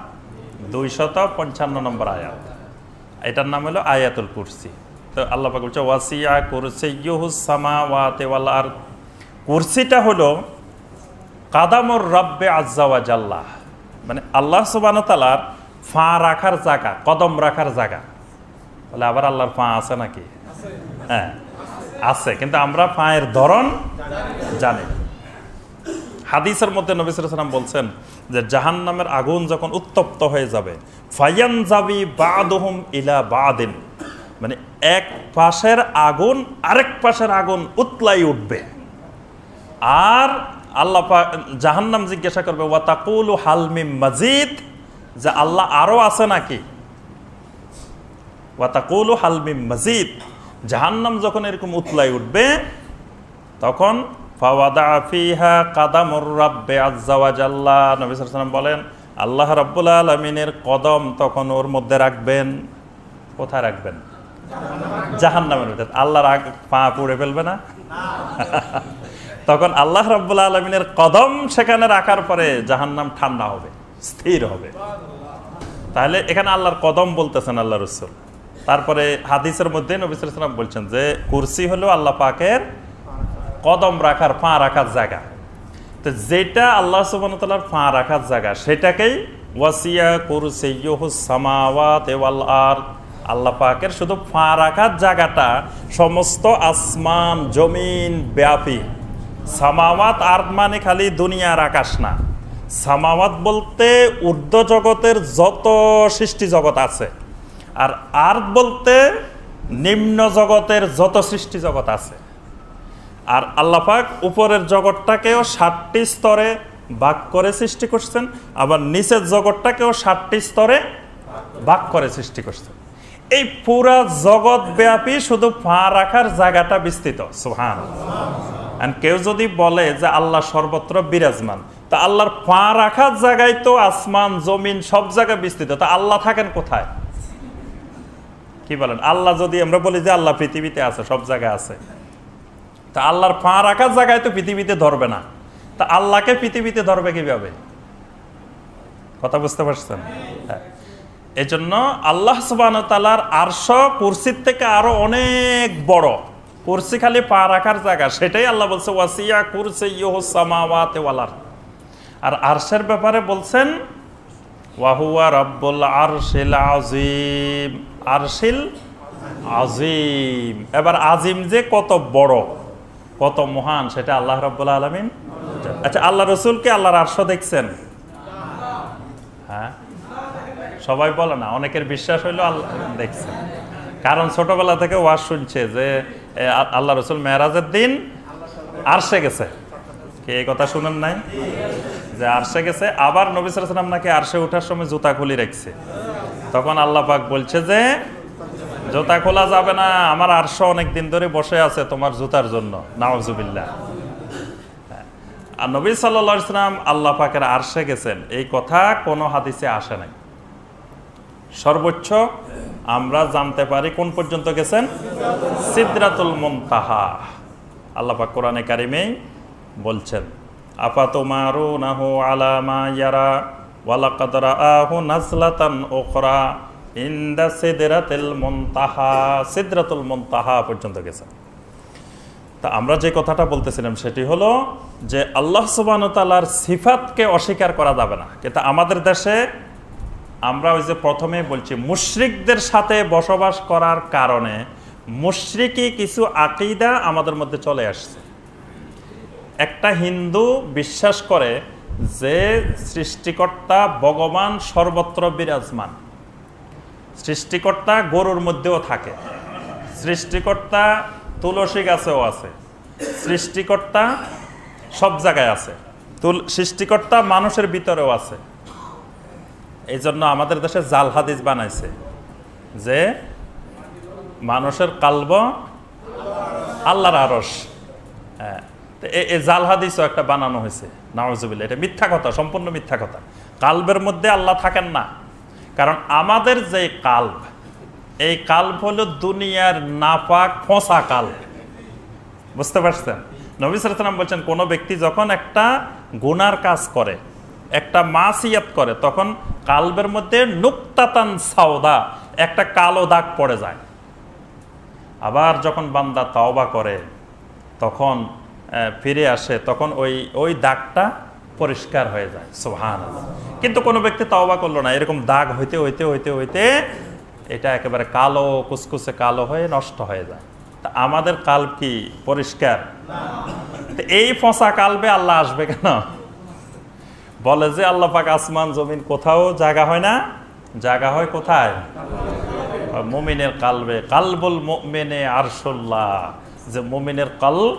255 নম্বর আয়াত, এটার নাম হলো আয়াতুল কুরসি। তো আল্লাহ পাক বলছে ওয়াসিয়া কুরসিয়ুহুস সামাওয়াতি ওয়াল আরদ, কুরসিটা হলো কাদামুর রাব্বে আজ্জা ওয়া জাল্লা, মানে আল্লাহ সুবহানাহু ওয়া তাআলার পা রাখার জায়গা, কদম রাখার জায়গা। বলে আবার আল্লাহর পা আছে নাকি? হ্যাঁ আছে, কিন্তু আমরা পায়ের ধরন জানি। হাদিসের মধ্যে নবী সাল্লাল্লাহু আলাইহি ওয়াসাল্লাম বলছেন যে জাহান্নামের আগুন যখন উত্তপ্ত হয়ে যাবে, ফায়ানজাবি বাদুহুম ইলা বাদিন, মানে এক পাশের আগুন আরেক পাশের আগুন উতলাই উঠবে। আর আল্লাহ পাক জাহান্নাম জিজ্ঞাসা করবে ওয়া তাকুলু হাল মিন মাজিদ, যে আল্লাহ আরো আছে নাকি? ওয়া তাকুলু হাল মিন মাজিদ, জাহান্নাম যখন এরকম উতলাই উঠবে তখন ফাওয়াদা ফিহা কাদামুর রাব্বি আজ্জা ওয়া জাল্লা, নবী সাল্লাল্লাহু আলাইহি ওয়াসাল্লাম বলেন আল্লাহ রাব্বুল আলামিনের কদম তখন ওর মধ্যে রাখবেন। কোথায় রাখবেন? জাহান্নামের মধ্যে। আল্লাহর পা পুড়ে ফেলবে না? তখন আল্লাহ রাব্বুল আলামিনের কদম সেখানে রাখার পরে জাহান্নাম ঠান্ডা হবে, স্থির হবে। তাহলে এখানে আল্লাহর কদম বলতেছেন আল্লাহ রাসূল। তারপরে হাদিসের মধ্যে নবী সাল্লাল্লাহু আলাইহি ওয়াসাল্লাম বলছেন যে কুরসি হলো আল্লাহ পাকের কদম রাখার, পা রাখার জায়গা। তো যেটা আল্লাহ সুবহানাহু ওয়া তাআলার পা রাখার জায়গা সেটাকেই ওয়াসিয়া কুরসিয়ুহুস সামাওয়াতি ওয়াল আরদ, আল্লাহ পাকের শুধু পা রাখার জায়গাটা সমস্ত আসমান জমিন ব্যাপী। সামাওয়াত আরদ মানে খালি দুনিয়ার আকাশ না, সামাওয়াত বলতে ঊর্ধ্ব জগতের যত সৃষ্টি জগৎ আছে, আর আরদ বলতে নিম্ন জগতের যত সৃষ্টি জগৎ আছে। আর আল্লাহ পাক উপরের জগৎটাকেও 7টি স্তরে ভাগ করে সৃষ্টি করছেন, আবার নিচের জগৎটাকেও 7টি স্তরে ভাগ করে সৃষ্টি করছেন। এই পুরা জগৎ ব্যাপী শুধু পা রাখার জায়গাটা বিস্তৃত। সুবহানাল্লাহ। কেউ যদি বলে যে আল্লাহ সর্বত্র বিরাজমান, তা আল্লাহর পা রাখার জায়গায় তো আসমান জমিন সব জায়গায় বিস্তৃত, তা আল্লাহ থাকেন কোথায়? কি বলেন? আল্লাহ যদি আমরা বলি যে আল্লাহ পৃথিবীতে আছে, সব জায়গায় আছে, তা আল্লাহর পা রাখার জায়গায় তো পৃথিবীতে ধরবে না, তা আল্লাহকে পৃথিবীতে ধরবে কিভাবে? কথা বুঝতে পারছেন? হ্যাঁ, এই জন্য আল্লাহ সুবহানাহু ওয়া তাআলার আরশ কুরসির থেকে আরো অনেক বড়। কুরসি খালি পা রাখার জায়গা, সেটাই আল্লাহ বলছে ওয়াসিয়া কুরসিয়ুহুস সামাওয়াতি ওয়াল আরদ। আর আরশের ব্যাপারে বলছেন ওয়া হুয়া রাব্বুল আরশিল আযীম। আরশিল আযীম, এবার আজিম যে কত বড়, কত মহান, সেটা আল্লাহ রাব্বুল আলামিন। আচ্ছা, আল্লাহ রাসূলকে আল্লাহর আরশ দেখছেন? হ্যাঁ, সবাই বলে না, অনেকের বিশ্বাস হইলো আল্লাহ দেখছেন, কারণ ছোটবেলা থেকে ওয়াজ শুনছে যে আল্লাহ রাসূল মেরাজের দিন আরশে গেছে। কে এই কথা শুনেন নাই যে আরশে গেছে? আবার নবী সাল্লাল্লাহু আলাইহি ওয়াসাল্লাম নাকি আরশে ওঠার সময় জুতা খুলে রাখছে। তখন আল্লাহ পাক বলছে যে জুতা খোলা যাবে না, আমার আরশ অনেক দিন ধরে বসে আছে তোমার জুতার জন্য। নাউজুবিল্লাহ। আর নবী সাল্লাল্লাহু আলাইহি ওয়াসাল্লাম আল্লাহ পাকের আরশে গেছেন এই কথা কোনো হাদিসে আসে নাই। সর্বোচ্চ আমরা জানতে পারি কোন পর্যন্ত গেছেন? সিদরাতুল মুনতাহা। আল্লাহ পাক কোরআনে কারিমেই বলছেন আফাতুমারুনাহু আলা মা ইয়ারা ওয়া লাকাদ রাআহু নাজলাতান উখরা ইনদা সিদরাতিল মুনতাহা। সিদরাতুল মুনতাহা পর্যন্ত গেছেন। তা আমরা যে কথাটা বলতেছিলাম সেটি হলো যে আল্লাহ সুবহানাহু ওয়া তাআলার সিফাতকে অস্বীকার করা যাবে না। কিন্তু আমাদের দেশে আমরা ওই যে প্রথমে বলছি মুশরিকদের সাথে বসবাস করার কারণে মুশরিকি কিছু আকীদা আমাদের মধ্যে চলে আসছে। একটা হিন্দু বিশ্বাস করে যে সৃষ্টিকর্তা ভগবান সর্বত্র বিরাজমান, সৃষ্টিকর্তা গরুর মধ্যেও থাকে, সৃষ্টিকর্তা তুলসী গাছেও আছে, সৃষ্টিকর্তা সব জায়গায় আছে, সৃষ্টিকর্তা মানুষের ভিতরেও আছে। এই জন্য আমাদের দেশে জাল হাদিস বানাইছে যে মানুষের কালব আল্লাহর আরশ। হ্যাঁ, এই জাল হাদিসও একটা বানানো হয়েছে। নাউজুবিল্লাহ। এটা মিথ্যা কথা, সম্পূর্ণ মিথ্যা কথা। কালবের মধ্যে আল্লাহ থাকেন না, কারণ আমাদের যে কাল্ব, এই কাল্ব হলো দুনিয়ার নাপাক ফোঁসা কাল্ব। বুঝতে পারছেন? নবী সাল্লাল্লাহু আলাইহি ওয়াসাল্লাম বলছেন কোন ব্যক্তি যখন একটা গুনার কাজ করে, একটা মাসিয়াত করে, তখন কালবের মধ্যে নুকতাতান সাওদা, একটা কালো দাগ পড়ে যায়। আবার যখন বান্দা তাওবা করে, তখন ফিরে আসে, তখন ওই দাগটা পরিষ্কার হয়ে যায়। সুবহানাল্লাহ। কিন্তু কোনো ব্যক্তি তাওবা করলো না, এরকম দাগ হইতে হইতে হইতে হইতে এটা একেবারে কালো, কুচকুচে কালো হয়ে নষ্ট হয়ে যায়। তা আমাদের কাল্ব কি পরিষ্কার? এই ফসা কালবে আল্লাহ আসবে কেন? বলে যে আল্লাহ পাক আসমান জমিন কোথাও জায়গা হয় না, জায়গা হয় কোথায়? মুমিনের কালবে। কালবুল মুমিনে আরশুল্লাহ, যে মুমিনের কলব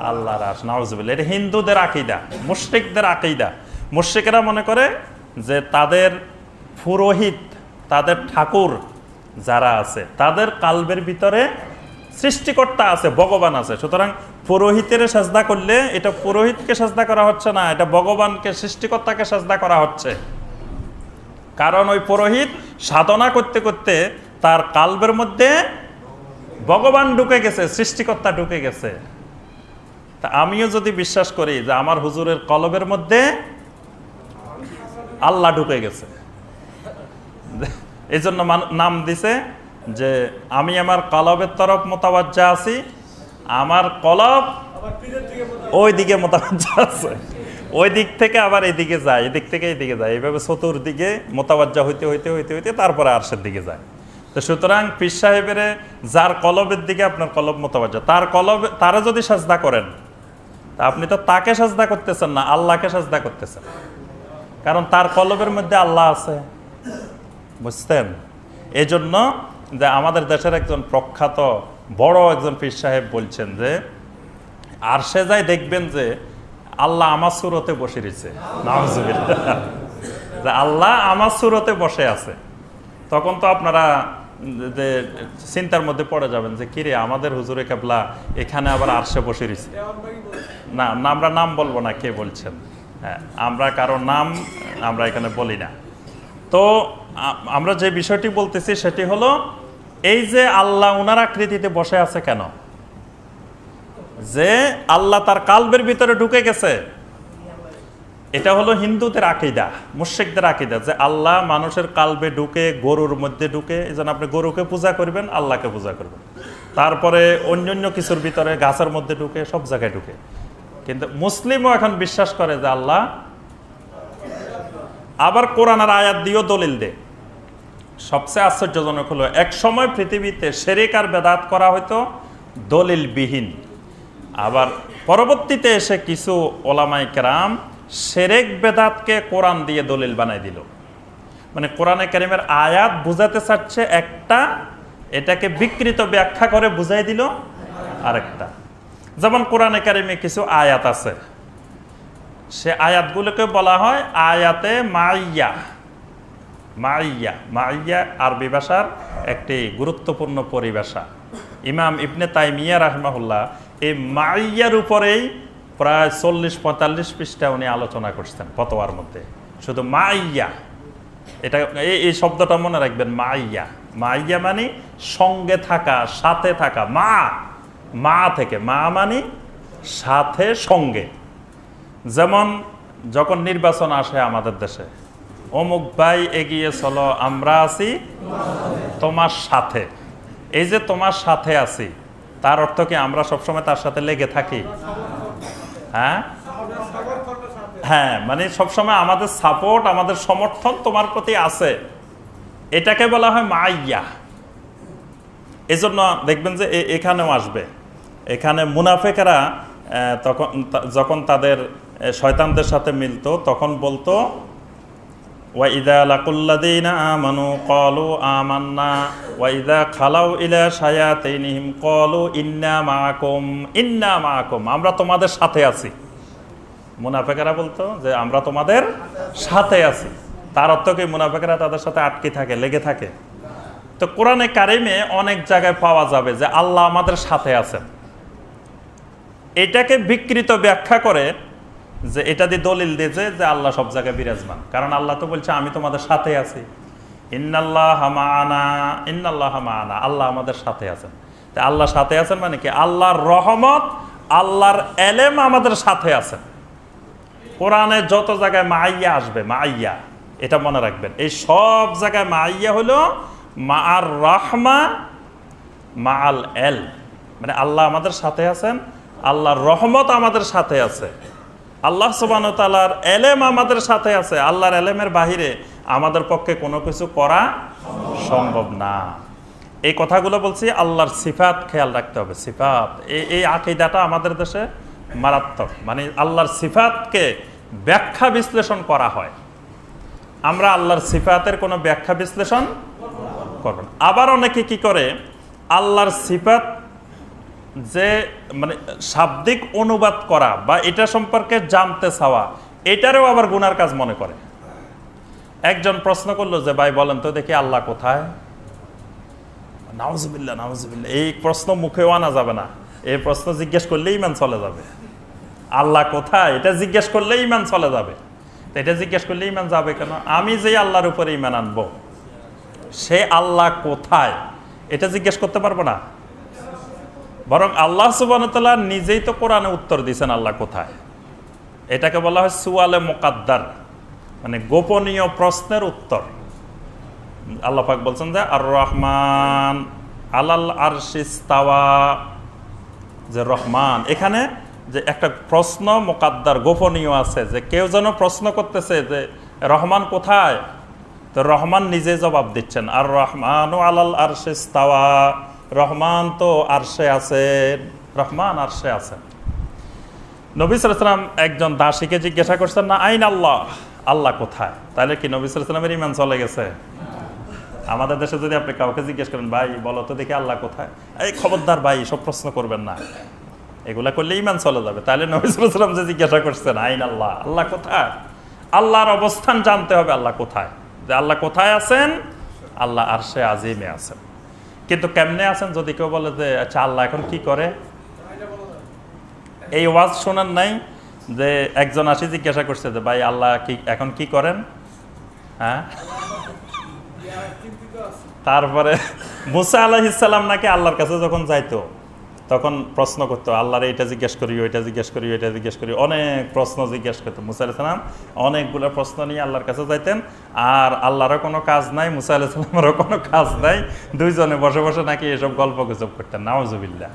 আল্লাহর আরশ। নাউজুবিল্লাহ। এটা হিন্দুদের আকীদা, মুশরিকদের আকীদা। মুশরিকরা মনে করে যে তাদের পুরোহিত, তাদের ঠাকুর যারা আছে, তাদের কালবের ভিতরে সৃষ্টিকর্তা আছে, ভগবান আছে। সুতরাং পুরোহিতের সাজদা করলে এটা পুরোহিতকে সাজদা করা হচ্ছে না, এটা ভগবানকে, সৃষ্টিকর্তাকে সাজদা করা হচ্ছে। কারণ ওই পুরোহিত সাধনা করতে করতে তার কালবের মধ্যে ভগবান ঢুকে গেছে, সৃষ্টিকর্তা ঢুকে গেছে। তা আমিও যদি বিশ্বাস করি যে আমার হুজুরের কলবের মধ্যে আল্লাহ ঢুকে গেছে, এই জন্য নাম দিছে যে আমি আমার কলবের তরফ মোতাবাজ্জা আছি, আমার কলব ওই দিকে মোতাবাজ্জা আছে, ওই দিক থেকে আবার এদিকে যায়, এদিক থেকে এইদিকে যায়, এইভাবে চতুর্দিকে মোতাবাজ্জা হইতে হইতে হইতে হইতে তারপরে আরশের দিকে যায়। তো সুতরাং পীর সাহেবের যার কলবের দিকে আপনার কলব মোতাবাজ্জা, তার কলবে তারা যদি সাজদা করেন, তা আপনি তো তাকে সাজদা করতেছেন না, আল্লাহকে সাজদা করতেছেন, কারণ তার কলবের মধ্যে আল্লাহ আছে। বুঝতেন? এই জন্য যে আমাদের দেশের একজন প্রখ্যাত বড় একজন পীর সাহেব বলছেন যে আরশে যায় দেখবেন যে আল্লাহ আমার সুরতে বসে রয়েছে। নাউজুবিল্লাহ। যে আল্লাহ আমার সুরতে বসে আছে। তখন তো আপনারা যে চিন্তার মধ্যে পড়ে যাবেন যে কিরে আমাদের হুজুরে কেবলা এখানে আবার আরশে বসে রয়েছে। না, আমরা নাম বলবো না কে বলছেন, হ্যাঁ, আমরা কারো নাম আমরা এখানে বলি না। তো আমরা যে বিষয়টি বলতেছি সেটি হলো এই যে আল্লাহ উনার আকৃতিতে বসে আছে কেন, যে আল্লাহ তার কালবের ভিতরে ঢুকে গেছে, এটা হলো হিন্দুদের আকীদা, মুশরিকদের আকীদা, যে আল্লাহ মানুষের কালবে ঢুকে, গরুর মধ্যে ঢুকে। এই জন্য আপনি গরুকে পূজা করবেন, আল্লাহকে পূজা করবেন, তারপরে অন্যান্য কিছুর ভিতরে, গাছের মধ্যে ঢুকে, সব জায়গায় ঢুকে। কিন্তু মুসলিমও এখন বিশ্বাস করে যে আল্লাহ, আবার কোরআনের আয়াত দিয়েও দলিল দেয়। সবচেয়ে আশ্চর্যজনক হলো এক সময় পৃথিবীতে শিরক আর বেদাত করা হয়তো দলিলবিহীন, আবার পরবর্তীতে এসে কিছু ওলামায়ে কেরাম শিরক বেদাতকে কোরআন দিয়ে দলিল বানাই দিল। মানে কোরআনে কারীমের আয়াত বুঝাতে চাচ্ছে একটা, এটাকে বিকৃত ব্যাখ্যা করে বুঝাই দিল আরেকটা। যেমন কোরআনে কারীমে কিছু আয়াত আছে, সে আয়াতগুলোকে বলা হয় আয়াতে মাইয়া। মাইয়া, মাইয়া আরবি ভাষার একটি গুরুত্বপূর্ণ পরিভাষা। ইমাম ইবনে তাইমিয়া রাহিমাহুল্লাহ এই মাইয়ার উপরেই প্রায় 40-45 পৃষ্ঠা উনি আলোচনা করছেন ফতোয়ার মধ্যে, শুধু মাইয়া। এটা এই শব্দটা মনে রাখবেন, মাইয়া। মাইয়া মানে সঙ্গে থাকা, সাথে থাকা। মা, মা থেকে, মা মানে সাথে, সঙ্গে। যেমন যখন নির্বাচন আসে আমাদের দেশে, অমুক ভাই এগিয়ে চলো, আমরা আছি তোমার সাথে। এই যে তোমার সাথে আছি, তার অর্থ কি আমরা সবসময় তার সাথে লেগে থাকি? হ্যাঁ, হ্যাঁ, মানে সবসময় আমাদের সাপোর্ট, আমাদের সমর্থন তোমার প্রতি আছে, এটাকে বলা হয় মাইয়া। এজন্য দেখবেন যে এখানেও আসবে, এখানে মুনাফিকরা তখন যখন তাদের শয়তানদের সাথে মিলতো তখন বলতো ওয়া ইযা লাকুল্লাযীনা আমানু ক্বালু আমান্না ওয়া ইযা খালাউ ইলা শায়াতিনহিম ক্বালু ইন্না মাআকুম, আমরা তোমাদের সাথে আছি। মুনাফিকরা বলতো যে আমরা তোমাদের সাথে আছি, তার অর্থ কি মুনাফিকরা তাদের সাথে আটকে থাকে, লেগে থাকে? তো কোরআনে কারিমে অনেক জায়গায় পাওয়া যাবে যে আল্লাহ আমাদের সাথে আছেন, এটাকে বিকৃত ব্যাখ্যা করে যে এটা দিয়ে দলিল দিয়েছে যে আল্লাহ সব জায়গায় বিরাজমান। কারণ আল্লাহ তো বলছে আমি তোমাদের সাথে আছি, ইন্নাল্লাহা মা'ানা, ইন্নাল্লাহা মা'ানা, আল্লাহ আমাদের সাথে আছেন। তা আল্লাহ সাথে আছেন মানে কি? আল্লাহর রহমত, আল্লাহর এলেম আমাদের সাথে আছেন। কোরআনে যত জায়গায় মাইয়া আসবে, মাইয়া, এটা মনে রাখবেন, এই সব জায়গায় মাইয়া হলো মা'আর রাহমা মা'আল এল, মানে আল্লাহ আমাদের সাথে আছেন, আল্লাহর রহমত আমাদের সাথে আছে, আল্লাহ সুবহানাহু ওয়া তাআলার এলেম আমাদের সাথে আছে। আল্লাহর এলেমের বাহিরে আমাদের পক্ষে কোনো কিছু করা সম্ভব না। এই কথাগুলো বলছি, আল্লাহর সিফাত খেয়াল রাখতে হবে। সিফাত, এই আকীদাটা আমাদের দেশে মারাত্মক, মানে আল্লাহর সিফাতকে ব্যাখ্যা বিশ্লেষণ করা হয়। আমরা আল্লাহর সিফাতের কোনো ব্যাখ্যা বিশ্লেষণ করব না। আবার অনেকে কি করে, আল্লাহর সিফাত যে মানে শাব্দিক অনুবাদ করা বা এটা সম্পর্কে জানতে চাওয়া, এটারও আবার গুনার কাজ মনে করে। একজন প্রশ্ন করলো যে ভাই বলেন তো দেখি আল্লাহ কোথায়? নাউজুবিল্লাহ, নাউজুবিল্লাহ, এই প্রশ্ন মুখেও আনা যাবে না। এই প্রশ্ন জিজ্ঞেস করলেই ইমান চলে যাবে। আল্লাহ কোথায় এটা জিজ্ঞেস করলেই ইমান চলে যাবে। তো এটা জিজ্ঞেস করলে ইমান যাবে কেন? আমি যে আল্লাহর উপরে ইমান আনবো, সে আল্লাহ কোথায় এটা জিজ্ঞেস করতে পারবো না। বরং আল্লাহ সুবহানাহু ওয়া তাআলা নিজেই তো কোরআনে উত্তর দিয়েছেন আল্লাহ কোথায়। এটাকে বলা হয় সুয়ালে মুকাদ্দার, মানে গোপনীয় প্রশ্নের উত্তর। আল্লাহ পাক বলছেন যে আর রহমান আলাল আরশি ইস্তাওয়া, যে রহমান, এখানে যে একটা প্রশ্ন মুকাদ্দার গোপনীয় আছে, যে কেউ যেন প্রশ্ন করতেছে যে রহমান কোথায়, তো রহমান নিজে জবাব দিচ্ছেন আর রহমানু আলাল আরশি ইস্তাওয়া, রহমান তো আরশে আছেন, রহমান আরশে আছেন। নবী সাল্লাল্লাহু আলাইহি ওয়াসাল্লাম একজন দাসীকে জিজ্ঞাসা করছেন না আইন আল্লাহ, আল্লাহ কোথায়? তাহলে কি নবী সাল্লাল্লাহু আলাইহি ওয়াসাল্লামের ঈমান চলে গেছে? আমাদের দেশে যদি আপনি কাউকে জিজ্ঞেস করেন ভাই বলো তো দেখি আল্লাহ কোথায়, এই খবরদার ভাই সব প্রশ্ন করবেন না, এগুলা করলে ঈমান চলে যাবে। তাহলে নবী সাল্লাল্লাহু আলাইহি ওয়াসাল্লাম যে জিজ্ঞাসা করছেন আইন আল্লাহ, আল্লাহ কোথায়, আল্লাহর অবস্থান জানতে হবে, আল্লাহ কোথায়, যে আল্লাহ কোথায় আছেন আল্লাহ আরশে আজিমে আছেন। কিন্তু কেমনে আছেন যদি কেউ বলে যে আচ্ছা আল্লাহ এখন কি করে, এই ওয়াজ শোনার নাই যে একজন আসি জিজ্ঞাসা করছে যে ভাই আল্লাহ কি এখন কি করেন, হ্যাঁ। তারপরে মুসা আলাইহিস সালাম নাকি আল্লাহর কাছে যখন যাইতো তখন প্রশ্ন করতো, আল্লাহর এটা জিজ্ঞেস করি, ওইটা জিজ্ঞেস করি, ওইটা জিজ্ঞেস করি, অনেক প্রশ্ন জিজ্ঞেস করতো। মুসা আলাইহিস সালাম অনেকগুলো প্রশ্ন নিয়ে আল্লাহর কাছে যাইতেন, আর আল্লাহরও কোনো কাজ নাই, মুসা আলাইহিস সালামেরও কোনো কাজ নাই, দুইজনে বসে বসে নাকি এসব গল্প গুজব করতেন। নাউজুবিল্লাহ।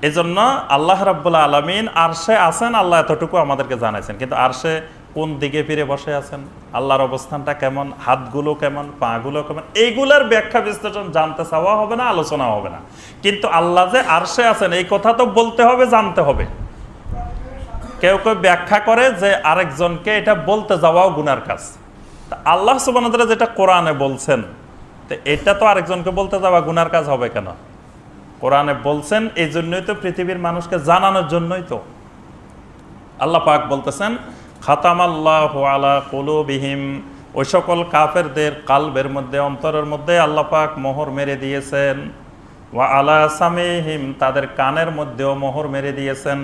এজন্য আল্লাহ রাব্বুল আলামিন আরশে আছেন, আল্লাহ এতটুকু আমাদেরকে জানাইছেন। কিন্তু আরশে কোন দিকে ফিরে বসে আছেন, আল্লাহর অবস্থানটা কেমন, হাতগুলো কেমন, পাগুলো কেমন, এইগুলোর ব্যাখ্যা বিশ্লেষণ জানতে চাওয়া হবে না, আলোচনা হবে না। কিন্তু আল্লাহ যে আরশে আছেন এই কথা তো বলতে হবে, জানতে হবে। কেউ কেউ ব্যাখ্যা করে যে আরেকজনকে এটা বলতে যাওয়াও গুনার কাজ। আল্লাহ সুবহানাহু ওয়া তাআলা যেটা কোরআনে বলছেন, তো এটা তো আরেকজনকে বলতে যাওয়া গুনার কাজ হবে কেন? কোরআনে বলছেন এই জন্যই তো, পৃথিবীর মানুষকে জানানোর জন্যই তো। আল্লাহ পাক বলতেছেন খাতামাল্লাহু আলা কুলুবিহিম, ওই সকল কাফেরদের কালবের মধ্যে, অন্তরের মধ্যে আল্লাহ পাক মোহর মেরে দিয়েছেন। ওয়া আলা সামিহিম, তাদের কানের মধ্যেও মোহর মেরে দিয়েছেন।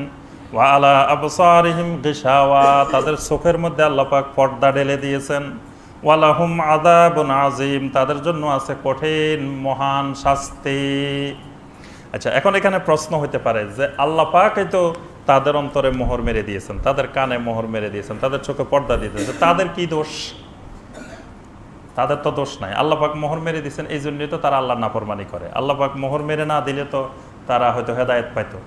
ওয়া আলা আবসারিহিম গিশাওয়া, তাদের চোখের মধ্যে আল্লাহ পাক পর্দা ঢেলে দিয়েছেন। ওয়ালাহুম আযাবুন আযীম, তাদের জন্য আছে কঠিন মহান শাস্তি। আচ্ছা, এখন এখানে প্রশ্ন হতে পারে যে আল্লাহ পাকই তো তাদের অন্তরে মোহর মেরে দিয়েছেন, তাদের কানে মোহর মেরে দিয়েছেন, তাদের চোখে পর্দা দিয়েছেন, তাদের কি দোষ? তাদের তো দোষ নাই। আল্লাহ পাক মোহর মেরে দিয়েছেন এই জন্যই তো তারা আল্লাহর নাফরমানি করে। আল্লাহ পাক মোহর মেরে না দিলে তো তারা হয়তো হেদায়েত পাইতো।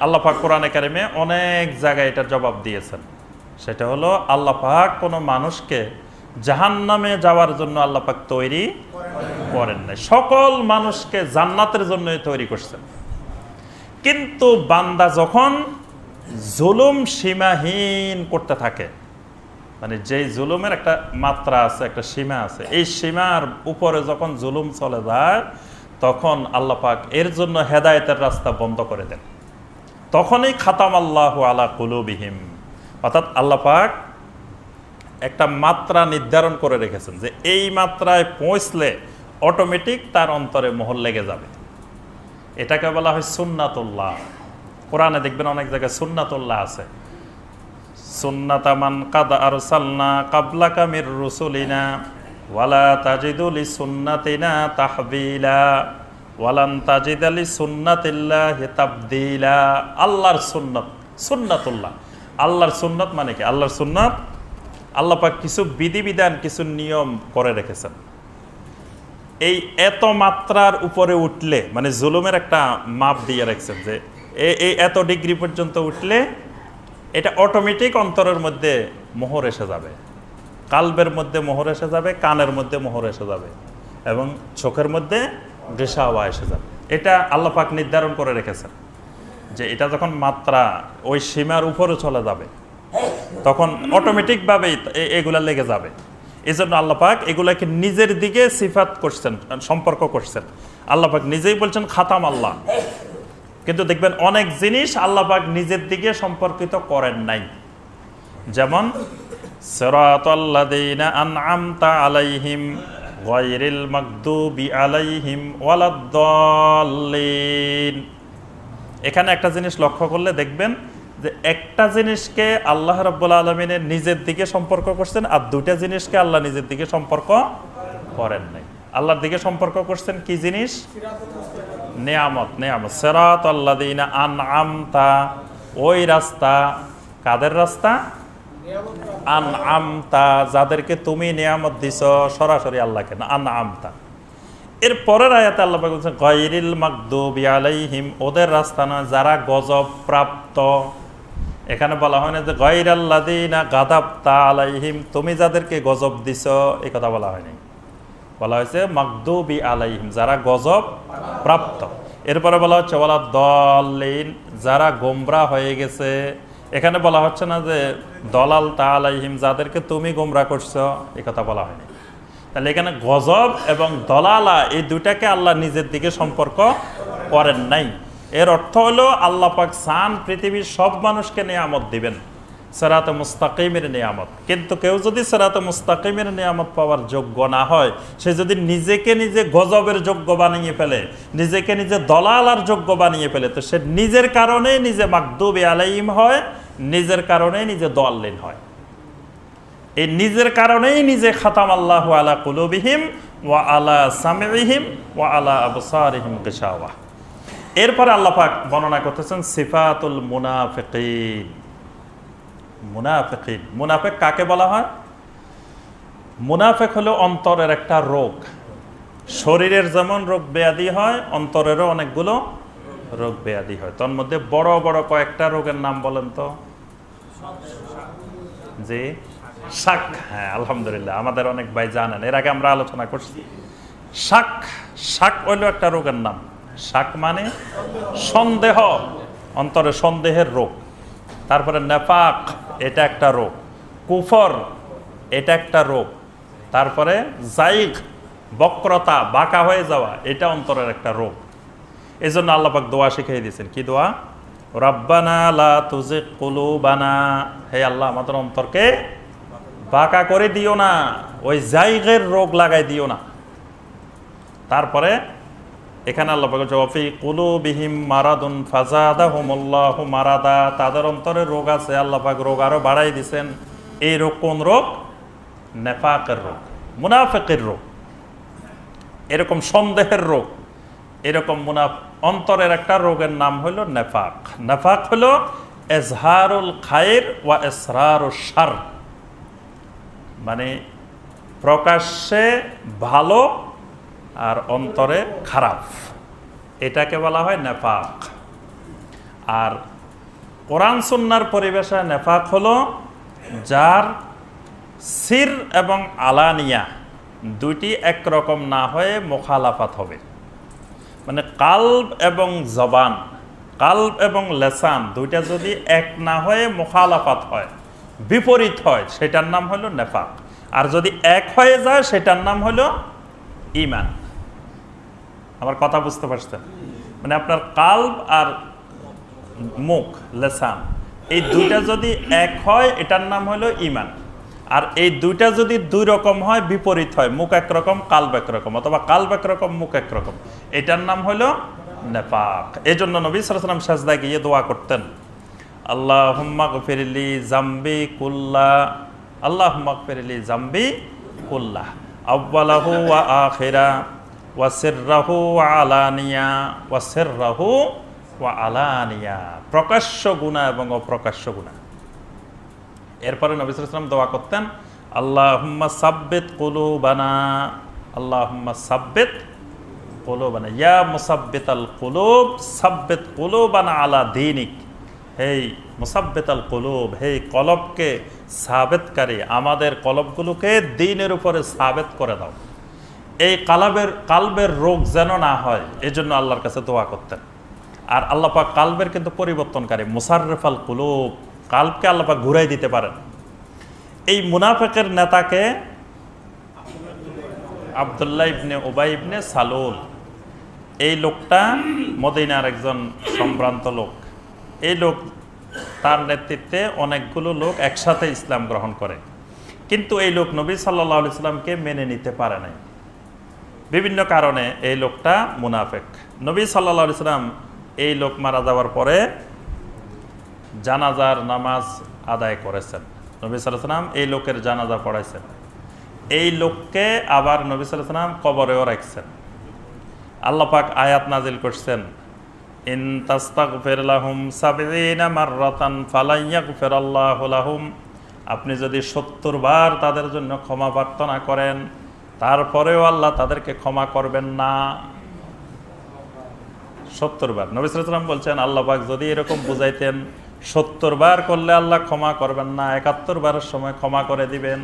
আল্লাহ পাক কোরআনে কারিমে অনেক জায়গায় এটার জবাব দিয়েছেন। সেটা হলো আল্লাহ পাক কোনো মানুষকে জাহান্নামে যাওয়ার জন্য আল্লাহ পাক তৈরি করেন নাই, সকল মানুষকে জান্নাতের জন্যই তৈরি করছেন। কিন্তু বান্দা যখন জুলুম সীমাহীন করতে থাকে, মানে যেই জুলুমের একটা মাত্রা আছে, একটা সীমা আছে, এই সীমার উপরে যখন জুলুম চলে যায় তখন আল্লাহ পাক এর জন্য হেদায়েতের রাস্তা বন্ধ করে দেন। তখনই খাতামাল্লাহু আলা কুলুবিহিম, অর্থাৎ আল্লাহ পাক একটা মাত্রা নির্ধারণ করে রেখেছেন যে এই মাত্রায় পৌঁছলে অটোমেটিক তার অন্তরে মোহর লেগে যাবে। এটাকে বলা হয় সুন্নাতুল্লাহ। কোরআনে দেখবেন অনেক জায়গায় সুন্নাতুল্লাহ আছে। সুন্নাতামান কাদ আরসালনা কাবলাকা মির রুসুলিনা ওয়ালা তাজিদু লিসুন্নাতিনা তাহবিলা ওয়ালান তাজিদা লিসুন্নাতিল্লাহি তাবদীলা। আল্লাহর সুন্নাত, সুন্নাতুল্লাহ। আল্লাহর সুন্নাত মানে কি? আল্লাহর সুন্নাত, আল্লাহ পাক কিছু বিধিবিধান, কিছু নিয়ম করে রেখেছেন। এই এত মাত্রার উপরে উঠলে, মানে জুলুমের একটা মাপ দিয়ে রাখছেন যে এই এত ডিগ্রি পর্যন্ত উঠলে এটা অটোমেটিক অন্তরের মধ্যে মোহর এসে যাবে, কালবের মধ্যে মোহর এসে যাবে, কানের মধ্যে মোহর এসে যাবে এবং চোখের মধ্যে গিশাওয়া এসে যাবে। এটা আল্লাহ পাক নির্ধারণ করে রেখেছেন যে এটা যখন মাত্রা ওই সীমার উপরে চলে যাবে তখন অটোমেটিকভাবেই এগুলা লেগে যাবে। এই জন্য আল্লাহ পাক এগুলাকে নিজের দিকে সিফাত করছেন, সম্পর্ক করছেন। আল্লাহ পাক নিজেই বলছেন খাতাম আল্লাহ, কিন্তু দেখবেন অনেক জিনিস আল্লাহ পাক নিজের দিকে সম্পর্কিত করেন নাই। যেমন সিরাতাল্লাযীনা আন'আমতা আলাইহিম গায়রিল মাগদুবি আলাইহিম ওয়ালাদ-দাল্লিন। এখানে একটা জিনিস লক্ষ্য করলে দেখবেন যে একটা জিনিসকে আল্লাহ রাব্বুল আলামিনের নিজের দিকে সম্পর্ক করছেন, আর দুইটা জিনিসকে আল্লাহ নিজের দিকে সম্পর্ক করেন নাই। আল্লাহর দিকে সম্পর্ক করছেন কি জিনিস? নিয়ামত। নিয়ামত সিরাতাল্লাযীনা আন'আমতা, ওই রাস্তা, কাদের রাস্তা? আন'আমতা, যাদেরকে তুমি নিয়ামত দিছো, সরাসরি আল্লাহকে না, আন'আমতা। এর পরের আয়াতে আল্লাহ পাক বলেছেন গায়রিল মাগদুবি আলাইহিম, ওদের রাস্তা নয় যারা গজব প্রাপ্ত। এখানে বলা হয় না যে গায়রাল্লাযীনা গাদাবতা আলাইহিম, তুমি যাদেরকে গজব দিছো, এই কথা বলা হয়নি। বলা হয়েছে মাগদুবি আলাইহিম, যারা গজব প্রাপ্ত। এরপরে বলা হচ্ছে ওয়ালাদ-দাল্লিন, যারা গোমরা হয়ে গেছে। এখানে বলা হচ্ছে না যে দলালতা আলাইহিম, যাদেরকে তুমি গোমরা করছো, এই কথা বলা হয়নি। তাহলে এখানে গজব এবং দলালা এই দুইটাকে আল্লাহ নিজের দিকে সম্পর্ক করেন নাই। এর অর্থ হলো আল্লাহ পাক চান পৃথিবীর সব মানুষকে নিয়ামত দিবেন, সিরাতে মুস্তাকিমের নিয়ামত। কিন্তু কেউ যদি সিরাতে মুস্তাকিমের নিয়ামত পাওয়ার যোগ্য না হয়, সে যদি নিজেকে নিজে গজবের যোগ্য বানিয়ে ফেলে, নিজেকে নিজে দলালার যোগ্য বানিয়ে ফেলে, তো সে নিজের কারণেই নিজে মাগদুবি আলাইহিম হয়, নিজের কারণেই নিজে দলিল হয়। এই নিজের কারণেই নিজে খাতাম আল্লাহু আলা কুলুবিহিম ওয়া আলা সামিইহিম ওয়া আলা আবসারিহিম গিশাওয়া। এরপরে আল্লাহ পাক বর্ণনা করতেছেন সিফাতুল মুনাফিকিন। মুনাফিকিন, মুনাফিক কাকে বলা হয়? মুনাফিক হলো অন্তরের একটা রোগ। শরীরের যেমন রোগ ব্যাধি হয়, অন্তরেরও অনেকগুলো রোগ ব্যাধি হয়। তার মধ্যে বড় বড় কয়েকটা রোগের নাম বলেন তো। জি, শাক। হ্যাঁ, আলহামদুলিল্লাহ, আমাদের অনেক ভাই জানেন, এর আগে আমরা আলোচনা করছি। শাক, শাক হইল একটা রোগের নাম। শাক মানে সন্দেহ, অন্তরে সন্দেহের রোগ। তারপরে নেফাক, এটা একটা রোগ। কুফর, এটা একটা রোগ। তারপরে জাইগ, বক্রতা, বাঁকা হয়ে যাওয়া, এটা অন্তরের একটা রোগ। এই জন্য আল্লাহ পাক দোয়া শিখিয়ে দিয়েছেন। কি দোয়া? রাব্বানা লা তুজিগ কুলুবানা, হে আল্লাহ আমাদের অন্তরকে বাঁকা করে দিও না, ওই জাইগের রোগ লাগাই দিও না। তারপরে এখানে আল্লাহ পাক বলছে ওয়াফি কুলুবিহিম মারাদুন ফাজাদাহুমুল্লাহু মারাদা, তাদের অন্তরে রোগ আছে, আল্লাহ পাক রোগ আরো বাড়াই দিবেন। এই রোগ কোন রোগ? নেফাকের রোগ, মুনাফিকের রোগ, এরকম সন্দেহের রোগ, এরকম অন্তরের একটা রোগের নাম হলো নেফাক। নেফাক হলো ইজহারুল খায়র ওয়া ইসরারুশ শার, মানে প্রকাশ্যে ভালো আর অন্তরে খারাপ, এটাকে বলা হয় নেফাক। আর কোরআন সুন্নাহর পরিবেশে নেফাক হলো যার সির এবং আলানিয়া দুইটি একরকম না হয়ে মুখালাফাত হবে। মানে কালব এবং জবান, কালব এবং লেসান দুইটা যদি এক না হয়ে মুখালাফাত হয়, বিপরীত হয়, সেটার নাম হলো নেফাক। আর যদি এক হয়ে যায় সেটার নাম হলো ঈমান। আমার কথা বুঝতে পারছেন? মানে আপনার কালব আর মুখ, লেসান, এই দুইটা যদি এক হয় এটার নাম হলো ঈমান। আর এই দুইটা যদি দুই রকম হয়, বিপরীত হয়, মুখ একরকম কালব একরকম, অথবা কালব একরকম মুখ একরকম, এটার নাম হলো নেফাক। এই জন্য নবী সাল্লাল্লাহু আলাইহি ওয়াসাল্লাম সাজদায় গিয়ে দোয়া করতেন, আল্লাহুম্মা গফিরলি জামবি কুল্লা, আল্লাহুম্মা গফিরলি জামবি কুল্লা, আউয়ালাহু ওয়া আখিরা ওয়া সিররাহু ওয়া আলানিয়া ওয়া সিররাহু ওয়া আলানিয়া, প্রকাশ্য গুনাহ এবং অপ্রকাশ্য গুনাহ। এরপরে নবী সাল্লাল্লাহু আলাইহি ওয়াসাল্লাম দোয়া করতেন, আল্লাহুম্মা সাব্বিত কুলুবানা, আল্লাহুম্মা সাব্বিত কুলুবানা, ইয়া মুসাব্বিতাল কুলুব সাব্বিত কুলুবানা আলা দীনিক, হে মুসাব্বিতাল কুলুব, হে কলবকে সাবেতকারী, আমাদের কলবগুলোকে দ্বীনের উপরে সাবেত করে দাও। এই কালবের রোগ যেন না হয়, এজন্য আল্লাহর কাছে দোয়া করতেন। আর আল্লাহ পাক কালবের কিন্তু পরিবর্তনকারী, মুসাররিফাল কুলুব, কালবকে আল্লাহ পাক ঘুরাই দিতে পারেন। এই মুনাফিকের নেতাকে আব্দুল্লাহ ইবনে উবাই ইবনে সালুল, এই লোকটা মদিনার একজন সম্ভ্রান্ত লোক। এই লোক, তার নেতৃত্বে অনেকগুলো লোক একসাথে ইসলাম গ্রহণ করে, কিন্তু এই লোক নবী সাল্লাল্লাহু আলাইহি সাল্লামকে মেনে নিতে পারে নাই বিভিন্ন কারণে। এই লোকটা মুনাফিক। নবী সাল্লাল্লাহু আলাইহি সাল্লাম এই লোক মারা যাওয়ার পরে জানাজার নামাজ আদায় করেছেন। নবী সাল্লাল্লাহু আলাইহি সাল্লাম এই লোকের জানাজা পড়াইছেন। এই লোককে আবার নবী সাল্লাল্লাহু আলাইহি সাল্লাম কবরেও রাখছেন। আল্লাহ পাক আয়াত নাজিল করছেন, ইন তাস্তাগফির লাহুম ৭০ মাররাতান ফালান ইয়াগফিরাল্লাহু লাহুম, আপনি যদি ৭০ বার তাদের জন্য ক্ষমা প্রার্থনা করেন, তারপরেও আল্লাহ তাদেরকে ক্ষমা করবেন না। ৭০ বার। নবী সাল্লাল্লাহু আলাইহি ওয়াসাল্লাম বলছেন, আল্লাহ পাক যদি এরকম বুঝাইতেন ৭০ বার করলে আল্লাহ ক্ষমা করবেন না, ৭১ বারের সময় ক্ষমা করে দিবেন,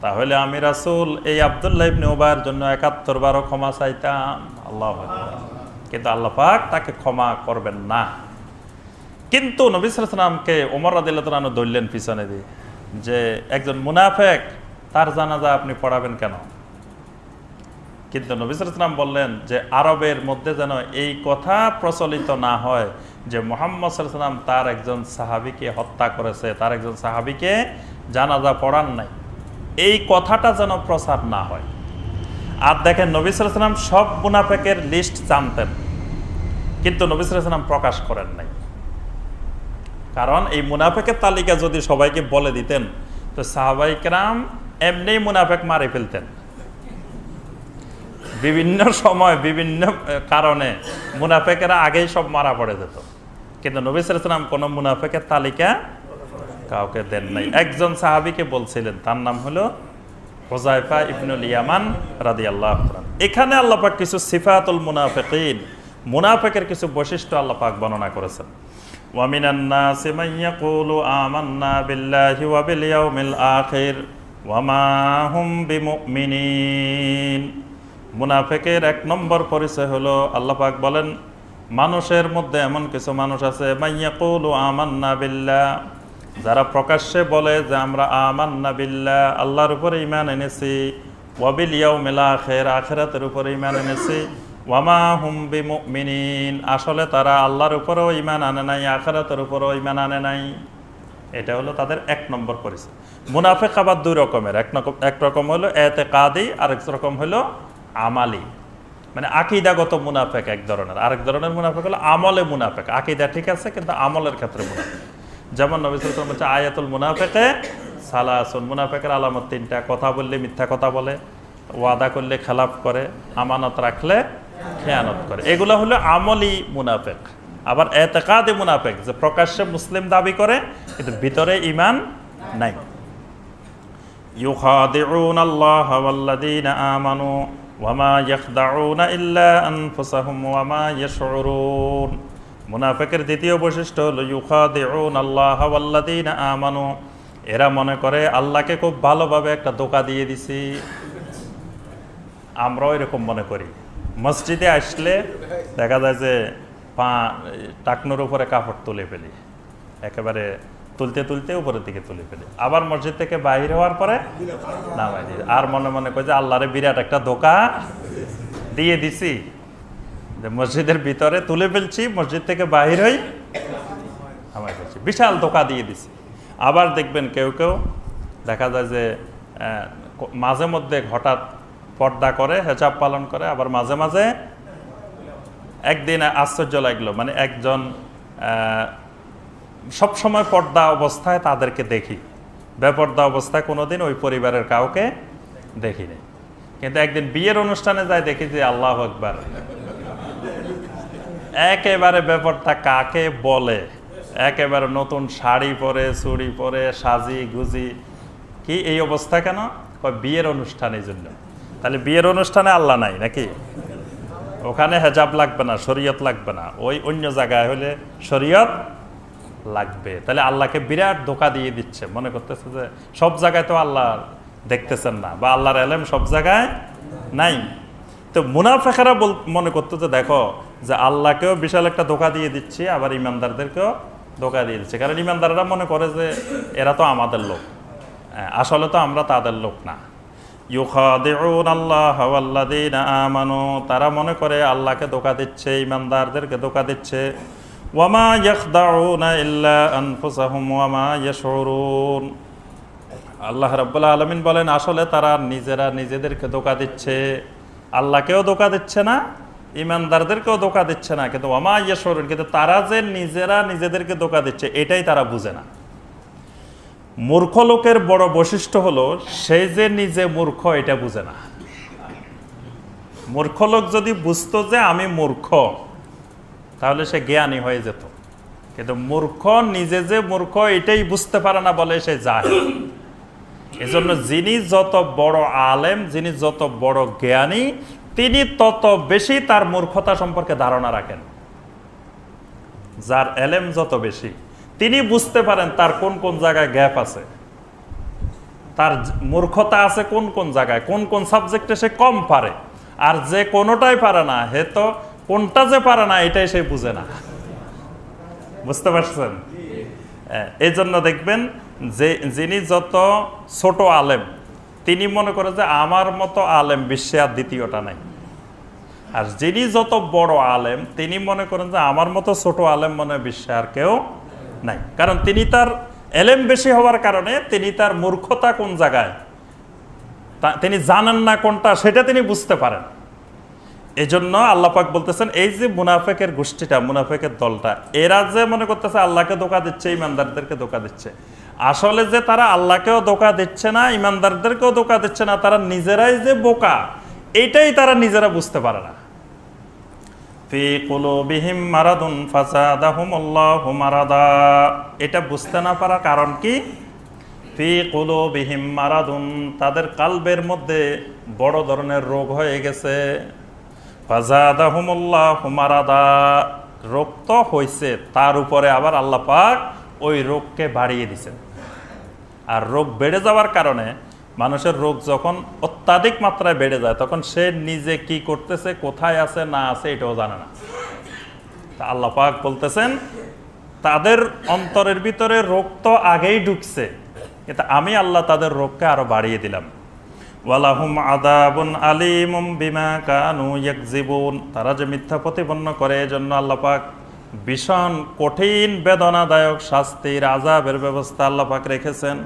তাহলে আমি রাসূল এই আব্দুল্লাহ ইবনে উবাইয়ের জন্য ৭১ বারও ক্ষমা চাইতাম। আল্লাহু আকবার। কিন্তু আল্লাহ পাক তাকে ক্ষমা করবেন না। কিন্তু নবী সাল্লাল্লাহু আলাইহি ওয়াসাল্লামকে ওমর রাদিয়াল্লাহু তাআলা ধরলেন পিছনে দিয়ে, যে একজন মুনাফিক, তার জানাজা আপনি পড়াবেন কেন? কিন্তু নবী সাল্লাল্লাহু আলাইহি ওয়াসাল্লাম বললেন যে আরবের মধ্যে যেন এই কথা প্রচলিত না হয় যে মুহাম্মদ সাল্লাল্লাহু আলাইহি ওয়াসাল্লাম তার একজন সাহাবীকে হত্যা করেছে, তার একজন সাহাবীকে জানাজা পড়ান নাই, এই কথাটা যেন প্রচার না হয়। আর দেখেন নবী সাল্লাল্লাহু আলাইহি ওয়াসাল্লাম সব মুনাফিকের লিস্ট জানতেন, কিন্তু নবী সাল্লাল্লাহু আলাইহি ওয়াসাল্লাম প্রকাশ করেন নাই। কারণ এই মুনাফিকের তালিকা যদি সবাইকে বলে দিতেন তো সাহাবায়ে কেরাম এমনি মুনাফিক মারে ফেলতেন। বিভিন্ন সময় বিভিন্ন কারণে মুনাফিকেরা আগেই সব মারা পড়ে যেত, কিন্তু নবী সাল্লাল্লাহু আলাইহি ওয়াসাল্লাম কোনো মুনাফিকের তালিকা কাউকে দেন নাই। একজন সাহাবীকে বলছিলেন, তার নাম হলো হুযায়ফা ইবনুল ইয়ামান রাদিয়াল্লাহু তাআলা। এখানে আল্লাহ পাক কিছু সিফাতুল মুনাফিকিন, মুনাফিকের কিছু বৈশিষ্ট্য আল্লাহ পাক বর্ণনা করেছেন। ওয়া মিনান নাসি মান ইয়াকুলু আমান্না বিল্লাহি ওয়া বিল ইয়াউমিল আখির ওয়া মা হুম বিমুমিনিন। মুনাফিকের এক নম্বর পরিচয় হলো, আল্লাহ পাক বলেন মানুষের মধ্যে এমন কিছু মানুষ আছে মান ইয়াকুলু আমান্না বিল্লাহ, যারা প্রকাশ্যে বলে যে আমরা আমান্না বিল্লাহ, আল্লাহর উপরে ঈমান এনেছি, ওয়া বিল ইয়াউমিল আখির, আখিরাতের উপরে ঈমান এনেছি, ওয়া মা হুম বিমুমিনিন, আসলে তারা আল্লাহর উপরেও ঈমান আনে নাই, আখিরাতের উপরেও ঈমান আনে নাই। এটা হলো তাদের এক নম্বর পরিচয়। মুনাফিক আবার দুই রকমের, এক রকম হলো ইতিকাদি, আরেক রকম হলো আমালি, মানে আকীদাগত মুনাফিক এক ধরনের, আরেক ধরনের মুনাফিক হলো আমলে মুনাফিক। আকীদা ঠিক আছে কিন্তু আমলের ক্ষেত্রে মুনাফিক। যেমন নবী সাল্লাল্লাহু আলাইহি ওয়াসাল্লাম বলছে আয়াতুল মুনাফিকে সালাসুন, মুনাফিকের আলামত তিনটা, কথা বললে মিথ্যা কথা বলে, ওয়াদা করলে খেলাফ করে, আমানত রাখলে খেয়ানত করে। এগুলো হলো আমলি মুনাফিক। আবার ইতিকাদি মুনাফিক, যে প্রকাশ্যে মুসলিম দাবি করে কিন্তু ভিতরে ঈমান নাই। ইউখাদিউনা আল্লাহ ওয়াল্লাযীনা আমানু ওয়া মা ইয়াখদাউনা ইল্লা আনফুসাহুম ওয়া মা ইয়াশউরুন। মুনাফিকের দ্বিতীয় বৈশিষ্ট্য হলো ইউখাদিউনা আল্লাহ ওয়াল্লাযীনা আমানু, এরা মনে করে আল্লাহকে খুব ভালোভাবে একটা ধোঁকা দিয়ে দিছি। আমরাও এরকম মনে করি। মসজিদে আসলে দেখা যায় যে টাকনোর উপরে কাপড় তুলে ফেলি, একেবারে তুলতে তুলতে উপরের দিকে তুলে ফেলি, আবার মসজিদ থেকে বাহির হওয়ার পরে নামাই দিই, আর মনে মনে করি যে আল্লাহরে বিরাট একটা ধোঁকা দিয়ে দিছি, যে মসজিদের ভিতরে তুলে ফেলছি, মসজিদ থেকে বাহির হই নামাই ফেলছি, বিশাল ধোঁকা দিয়ে দিছি। আবার দেখবেন কেউ কেউ দেখা যায় যে মাঝে মধ্যে হঠাৎ পর্দা করে, হেজাব পালন করে, আবার মাঝে মাঝে, একদিন আশ্চর্য লাগলো, মানে একজন সবসময় পর্দা অবস্থায় তাদেরকে দেখি, বেপর্দা অবস্থায় কোনোদিন ওই পরিবারের কাউকে দেখিনি, কিন্তু একদিন বিয়ের অনুষ্ঠানে যাই দেখি যে আল্লাহু আকবার, একেবারে বেপর্দা কাকে বলে, একেবারে নতুন শাড়ি পরে, চুড়ি পরে, সাজি গুজি, কি এই অবস্থা কেন? বিয়ের অনুষ্ঠানের জন্য। তাহলে বিয়ের অনুষ্ঠানে আল্লাহ নাই নাকি? ওখানে হেজাব লাগবে না, শরীয়ত লাগবে না, ওই অন্য জায়গায় হলে শরীয়ত লাগবে। তাহলে আল্লাহকে বিরাট ধোঁকা দিয়ে দিচ্ছে, মনে করতেছে যে সব জায়গায় তো আল্লাহ দেখতেছেন না, বা আল্লাহর ইলম সব জায়গায় নাই। তো মুনাফিকরা মনে করতো যে দেখো যে আল্লাহকেও বিশাল একটা ধোঁকা দিয়ে দিচ্ছি, আবার ইমানদারদেরকেও ধোঁকা দিয়ে দিচ্ছে, কারণ ইমানদাররা মনে করে যে এরা তো আমাদের লোক, আসলে তো আমরা তাদের লোক না। ইউখাদিউনা আল্লাহ ওয়াল্লাযীনা আমানু, তারা মনে করে আল্লাহকে ধোঁকা দিচ্ছে, ইমানদারদেরকে ধোঁকা দিচ্ছে। ওয়া মা ইয়াখদাউনা ইল্লা আনফুসাহুম ওয়া মা ইয়াশউরুন। আল্লাহ রাব্বুল আলামিন বলেন আসলে তারা নিজেরা নিজেদেরকে ধোঁকা দিচ্ছে, আল্লাহকেও ধোঁকা দিচ্ছে না, ইমানদারদেরকেও ধোঁকা দিচ্ছে না, কিন্তু ওয়া মা ইয়াশউরুন, কিন্তু তারা যে নিজেরা নিজেদেরকে ধোঁকা দিচ্ছে এটাই তারা বুঝে না। মূর্খ লোকের বড় বৈশিষ্ট্য হলো সে যে নিজে মূর্খ এটা বুঝে না। মূর্খ লোক যদি বুঝতো যে আমি মূর্খ তাহলে সে জ্ঞানী হয়ে যেত, কিন্তু মূর্খ নিজে যে মূর্খ এটাই বুঝতে পারে না বলে সে জাহেল। এজন্য যিনি যত বড় আলেম, যিনি যত বড় জ্ঞানী, তিনি তত বেশি তার মূর্খতা সম্পর্কে ধারণা রাখেন। যার এলেম যত বেশি তিনি বুঝতে পারেন তার কোন কোন জায়গায় গ্যাপ আছে, তার মূর্খতা আছে কোন কোন জায়গায়, কোন কোন সাবজেক্টে সে কম পারে, আর যে কোনোটাই পারে না, হে তো কোনটা যে পারে না এটাই সে বুঝে না। বুঝতে পারছেন? এই জন্য দেখবেন যে যিনি যত ছোট আলেম তিনি মনে করে যে আমার মতো আলেম বিশ্বে আর দ্বিতীয়টা নাই। আর যিনি যত বড় আলেম তিনি মনে করেন যে আমার মতো ছোট আলেম মনে বিশ্বে আর কেউ নাই। কারণ তিনি তার এলেম বেশি হওয়ার কারণে তিনি তার মূর্খতা কোন জায়গায় তিনি জানেন না কোনটা, সেটা তিনি বুঝতে পারেন। এই জন্য আল্লাহ পাক বলতেছেন এই যে মুনাফেকের গোষ্ঠীটা, মুনাফেকের দলটা, এরা যে মনে করতেছে আল্লাহকে ধোঁকা দিচ্ছে, ইমানদারদেরকে ধোঁকা দিচ্ছে, আসলে যে তারা আল্লাহকেও ধোঁকা দিচ্ছে না, ইমানদারদেরকেও ধোঁকা দিচ্ছে না, তারা নিজেরাই যে বোকা এইটাই তারা নিজেরা বুঝতে পারে না। ফি কুলুবিহিম মারাদুন ফাসাদাহুমুল্লাহু মারাদা, এটা বুঝতে না পারার কারণ কি? ফি কুলুবিহিম মারাদুন, তাদের কালবের মধ্যে বড় ধরনের রোগ হয়ে গেছে। ফাসাদাহুমুল্লাহু মারাদা, রোগ তো হয়েছে, তার উপরে আবার আল্লাহ পাক ওই রোগকে বাড়িয়ে দিয়েছেন। আর রোগ বেড়ে যাওয়ার কারণে মানুষের রোগ যখন অত্যাধিক মাত্রায় বেড়ে যায় তখন সে নিজে কি করতেছে, কোথায় আছে না আছে এটাও জানে না। তা আল্লাহ পাক বলতেছেন তাদের অন্তরের ভিতরে রোগ তো আগেই ঢুকছে, কিন্তু আমি আল্লাহ তাদের রোগকে আরো বাড়িয়ে দিলাম। ওয়ালাহুম আযাবুন আলীমুম বিমা কানু ইয়াকযিবুন, তারা যে মিথ্যা প্রতিপন্ন করে এজন্য আল্লাহ পাক ভীষণ কঠিন বেদনাদায়ক শাস্তির আযাবের ব্যবস্থা আল্লাহ পাক রেখেছেন।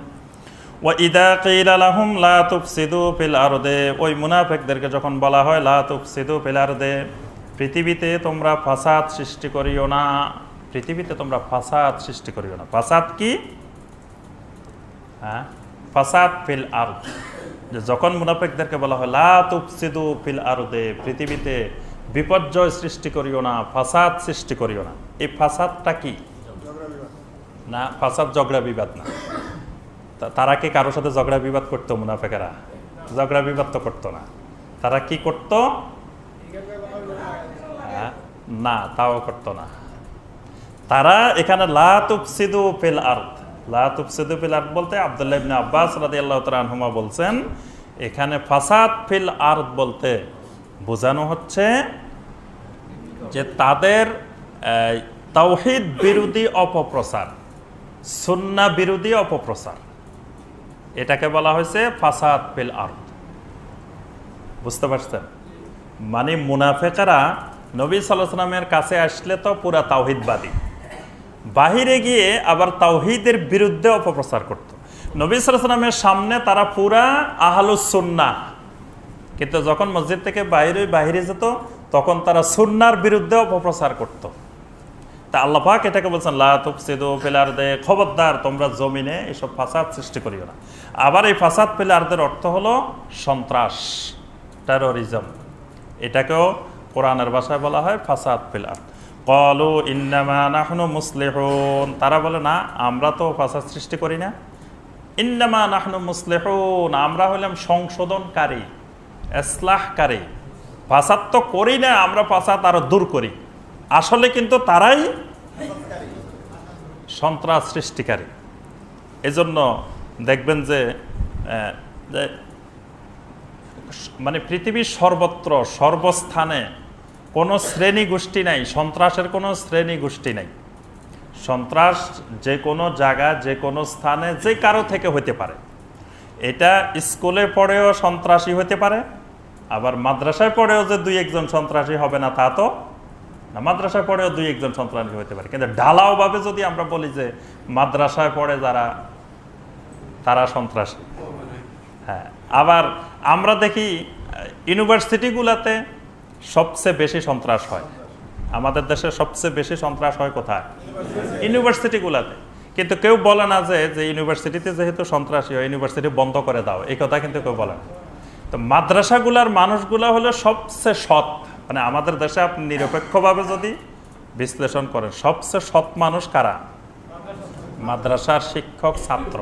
ওয়া ইযা কিলা লাহুম লা তুফসিদু ফিল আরদে, ওই মুনাফিকদেরকে যখন বলা হয় লা তুফসিদু ফিল আরদে, পৃথিবীতে তোমরা ফাসাদ সৃষ্টি করিও না, পৃথিবীতে তোমরা ফাসাদ সৃষ্টি করিও না। ফাসাদ কি? হ্যাঁ, ফাসাদ ফিল আরদ, যে যখন মুনাফিকদেরকে বলা হয় লা তুফসিদু ফিল আরদে, পৃথিবীতে বিপর্যয় সৃষ্টি করিও না, ফাসাদ সৃষ্টি করিও না, এই ফাসাদটা কি? না, ফাসাদ ঝগড়া বিবাদ না। তারা কি কারোর সাথে ঝগড়া বিবাদ করতো? মুনাফিকেরা ঝগড়া বিবাদ তো করতো না। তারা কি করতো? না, তাও করতো না। তারা এখানে লা তুফসিদু ফিল আরদ, লা তুফসিদু ফিল আরদ বলতে আব্দুল্লাহ ইবনে আব্বাস রাদিয়াল্লাহু তাআলা আনহুমা বলছেন এখানে ফাসাদ ফিল আরদ বলতে বোঝানো হচ্ছে যে তাদের তাওহীদ বিরোধী অপপ্রচার, সুন্নাহ বিরোধী অপপ্রচার, এটাকে বলা হয়েছে ফাসাদ ফিল আরদ। বুঝতে পারছেন? মানে মুনাফিকরা নবী সাল্লাল্লাহু আলাইহি ওয়াসাল্লামের কাছে আসলে তো পুরা তাওহীদবাদী, বাহিরে গিয়ে আবার তাওহীদের বিরুদ্ধে অপপ্রচার করত। নবী সাল্লাল্লাহু আলাইহি ওয়াসাল্লামের সামনে তারা পুরা আহলুস সুন্নাহ, কিন্তু যখন মসজিদ থেকে বাইরে যেত তখন তারা সুন্নাহর বিরুদ্ধে অপপ্রচার করত। তা আল্লাহ পাক এটাকে বলছেন লা তুফসিদু ফিল আরদে, খবরদার তোমরা জমিনে এসব ফাসাদ সৃষ্টি করিও না। আবার এই ফাসাদ ফিল আরদের অর্থ হলো সন্ত্রাস, টেরোরিজম, এটাকেও কোরআনের ভাষায় বলা হয় ফাসাদ ফিল আরদ। ক্বালু ইন্নামা নাহনু মুসলিহুন, তারা বলে না আমরা তো ফাসাদ সৃষ্টি করি না। ইন্নামা নাহনু মুসলিহুন, আমরা হলাম সংশোধনকারী, ইসলাহকারী, ফাসাদ তো করি না, আমরা ফাসাদ আরো দূর করি। আসলে কিন্তু তারাই সন্ত্রাস সৃষ্টিকারী। এজন্য দেখবেন যে মানে পৃথিবীর সর্বত্র সর্বস্থানে কোনো শ্রেণী গোষ্ঠী নাই, সন্ত্রাসের কোনো শ্রেণী গোষ্ঠী নাই। সন্ত্রাস যে কোনো জায়গা, যে কোনো স্থানে, যে কারো থেকে হতে পারে। এটা স্কুলে পড়েও সন্ত্রাসী হতে পারে, আবার মাদ্রাসায় পড়েও যে দুই একজন সন্ত্রাসী হবে না তা তো না, মাদ্রাসায় পড়েও দুই একজন সন্ত্রাসী হতে পারে। কিন্তু ঢালাও ভাবে যদি আমরা বলি যে মাদ্রাসায় পড়ে যারা তারা সন্ত্রাসী, হ্যাঁ, আবার আমরা দেখি ইউনিভার্সিটিগুলোতে সবচেয়ে বেশি সন্ত্রাস হয়। আমাদের দেশে সবচেয়ে বেশি সন্ত্রাস হয় কোথায়? ইউনিভার্সিটিগুলোতে। কিন্তু কেউ বলে না যে ইউনিভার্সিটিতে যেহেতু সন্ত্রাসী হয় ইউনিভার্সিটি বন্ধ করে দাও, এই কথা কিন্তু কেউ বলে না। তো মাদ্রাসাগুলার মানুষগুলা হলো সবচেয়ে সৎ, মানে আমাদের দেশে আপনি নিরপেক্ষভাবে যদি বিশ্লেষণ করেন সবচেয়ে সৎ মানুষ কারা? মাদ্রাসার শিক্ষক ছাত্র,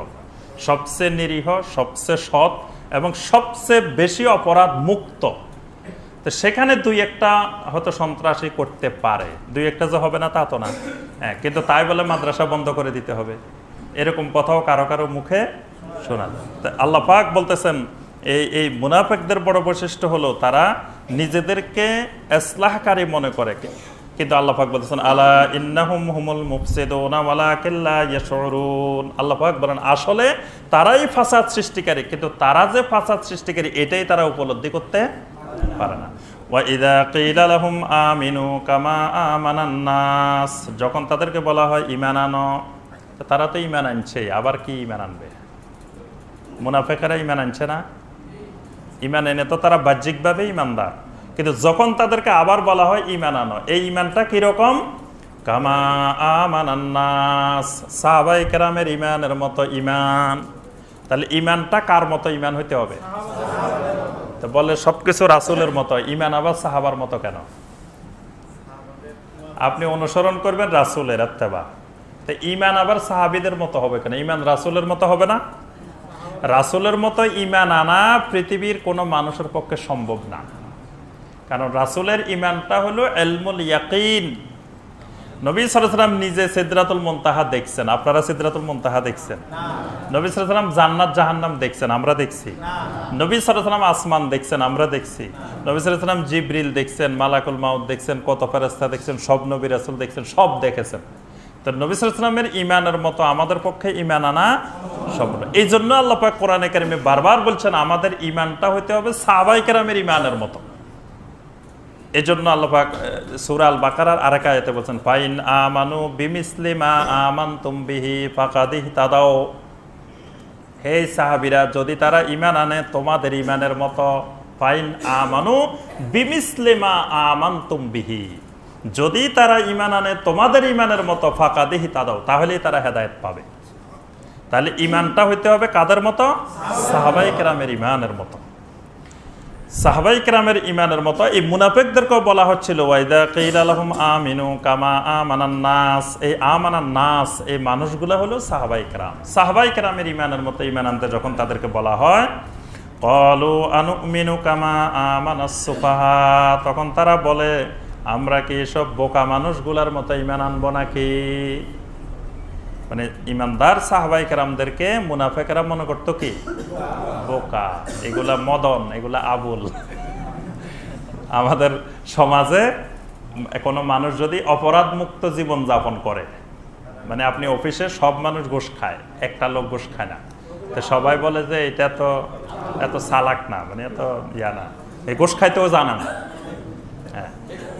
সবচেয়ে নিরীহ, সবচেয়ে সৎ এবং সবচেয়ে বেশি অপরাধ মুক্ত। তো সেখানে দুই একটা হয়তো সন্ত্রাসী করতে পারে, দুই একটা যে হবে না তা তো না, হ্যাঁ, কিন্তু তাই বলে মাদ্রাসা বন্ধ করে দিতে হবে এরকম কথাও কারো কারো মুখে শোনা যায়। আল্লাহ পাক বলতেছেন এই মুনাফিকদের বড় বৈশিষ্ট্য হলো তারা নিজেদেরকে ইসলাহকারী মনে করে, কিন্তু আল্লাহ পাক বলতেছেন আলা ইন্নাহুম হুমুল মুফসিদুনা ওয়ালাকিন লা ইয়াশউরুন। আল্লাহ পাক বলেন আসলে তারাই ফাসাদ সৃষ্টিকারী, কিন্তু তারা যে ফাসাদ সৃষ্টিকারী এটাই তারা উপলব্ধি করতে পারে না। ওয়া ইযা কিলা লাহুম আমিনু কামা আমানান নাস, যখন তাদেরকে বলা হয় ঈমান আনো, তারা তো ঈমান আনছে, আবার কি ঈমান আনবে? মুনাফিকরা ঈমান আনছে না? ঈমান এনে তো তারা বাহ্যিকভাবে ঈমানদার, কিন্তু যখন তাদেরকে আবার বলা হয় ঈমান আনো, এই ঈমানটা কিরকম? কামা আমানান নাস, সাহাবায়ে কেরামের ঈমানের মতো ঈমান। তাহলে ঈমানটা কার মতো ঈমান হইতে হবে? তো বলে সবকিছু রাসূলের মতো, ঈমান আবার সাহাবার মতো কেন? আপনি অনুসরণ করবেন রাসূলের ইত্তেবা, তো ঈমান আবার সাহাবীদের মতো হবে কেন? ঈমান রাসূলের মতো হবে না? রাসূলের মতো ঈমান আনা পৃথিবীর কোনো মানুষের পক্ষে সম্ভব না, কারণ রাসূলের ঈমানটা হলো ইলমুল ইয়াকিন। নবী সাল্লাল্লাহু আলাইহি ওয়াসাল্লাম নিজে সিদরাতুল মুনতাহা দেখছেন, আপনারা সিদরাতুল মুনতাহা দেখছেন? নবী সাল্লাল্লাহু আলাইহি ওয়াসাল্লাম জান্নাত জাহান্নাম দেখছেন, আমরা দেখছি। নবী সাল্লাল্লাহু আলাইহি ওয়াসাল্লাম আসমান দেখছেন, আমরা দেখছি। নবী সাল্লাল্লাহু আলাইহি ওয়াসাল্লাম জিবরিল দেখছেন, মালাকুল মাউত দেখছেন, কত ফেরেশতা দেখছেন, সব নবী রাসূল দেখছেন, সব দেখেছেন। তো নবী সাল্লাল্লাহু আলাইহি ওয়াসাল্লামের ঈমানের মতো আমাদের পক্ষে ঈমান আনা সম্ভব। এই জন্য আল্লাহ পাক কোরআনে কারিমে বারবার বলছেন আমাদের ঈমানটা হইতে হবে সাহাবায়ে কেরামের ঈমানের মতো। এই জন্য আল্লাহ পাক সূরা আল বাকারার আরেক আয়াতে বলছেন ফাইন আমানু বিমিসলি মা আমানতুম বিহি ফাকাদ ইহতাদাও, হে সাহাবীরা যদি তারা ঈমান আনে তোমাদের ঈমানের মতো, ফাইন আমানু বিমিসলি মা আমানতুম বিহি, যদি তারা ঈমান আনে তোমাদের ঈমানের মতো, ফাকাদ ইহতাদাও, তাহলেই তারা হেদায়েত পাবে। তাহলে ঈমানটা হইতে হবে কাদের মতো? সাহাবায়ে কেরামের ঈমানের মতো। সাহাবায়ে কেরামের ঈমানের মতো। এই মুনাফিকদেরকেও বলা হচ্ছিল ওয়াইদা কিলা লাহুম আমিনু কামা আমানান নাস, এই আমানান নাস এই মানুষগুলো হলো সাহাবায়ে কেরাম। সাহাবায়ে কেরামের ঈমানের মতো ঈমান আনতে যখন তাদেরকে বলা হয় ক্বালু আনুমিনু কামা আমানাস সুফাহা, তখন তারা বলে আমরা কি সব বোকা মানুষগুলোর মতো ঈমান আনবো নাকি? মানে ঈমানদার সাহাবায়ে কেরামদেরকে মুনাফিকরা মনে করতো কি? বোকা, এগুলা মদন, এগুলা আবুল। আমাদের সমাজে কোনো মানুষ যদি অপরাধ মুক্ত জীবন যাপন করে, মানে আপনি অফিসে সব মানুষ ঘুষ খায়, একটা লোক ঘুষ খায় না, তো সবাই বলে যে এটা তো এত চালাক না, মানে এত ইয়া না, এই ঘুষ খাইতেও জানা না।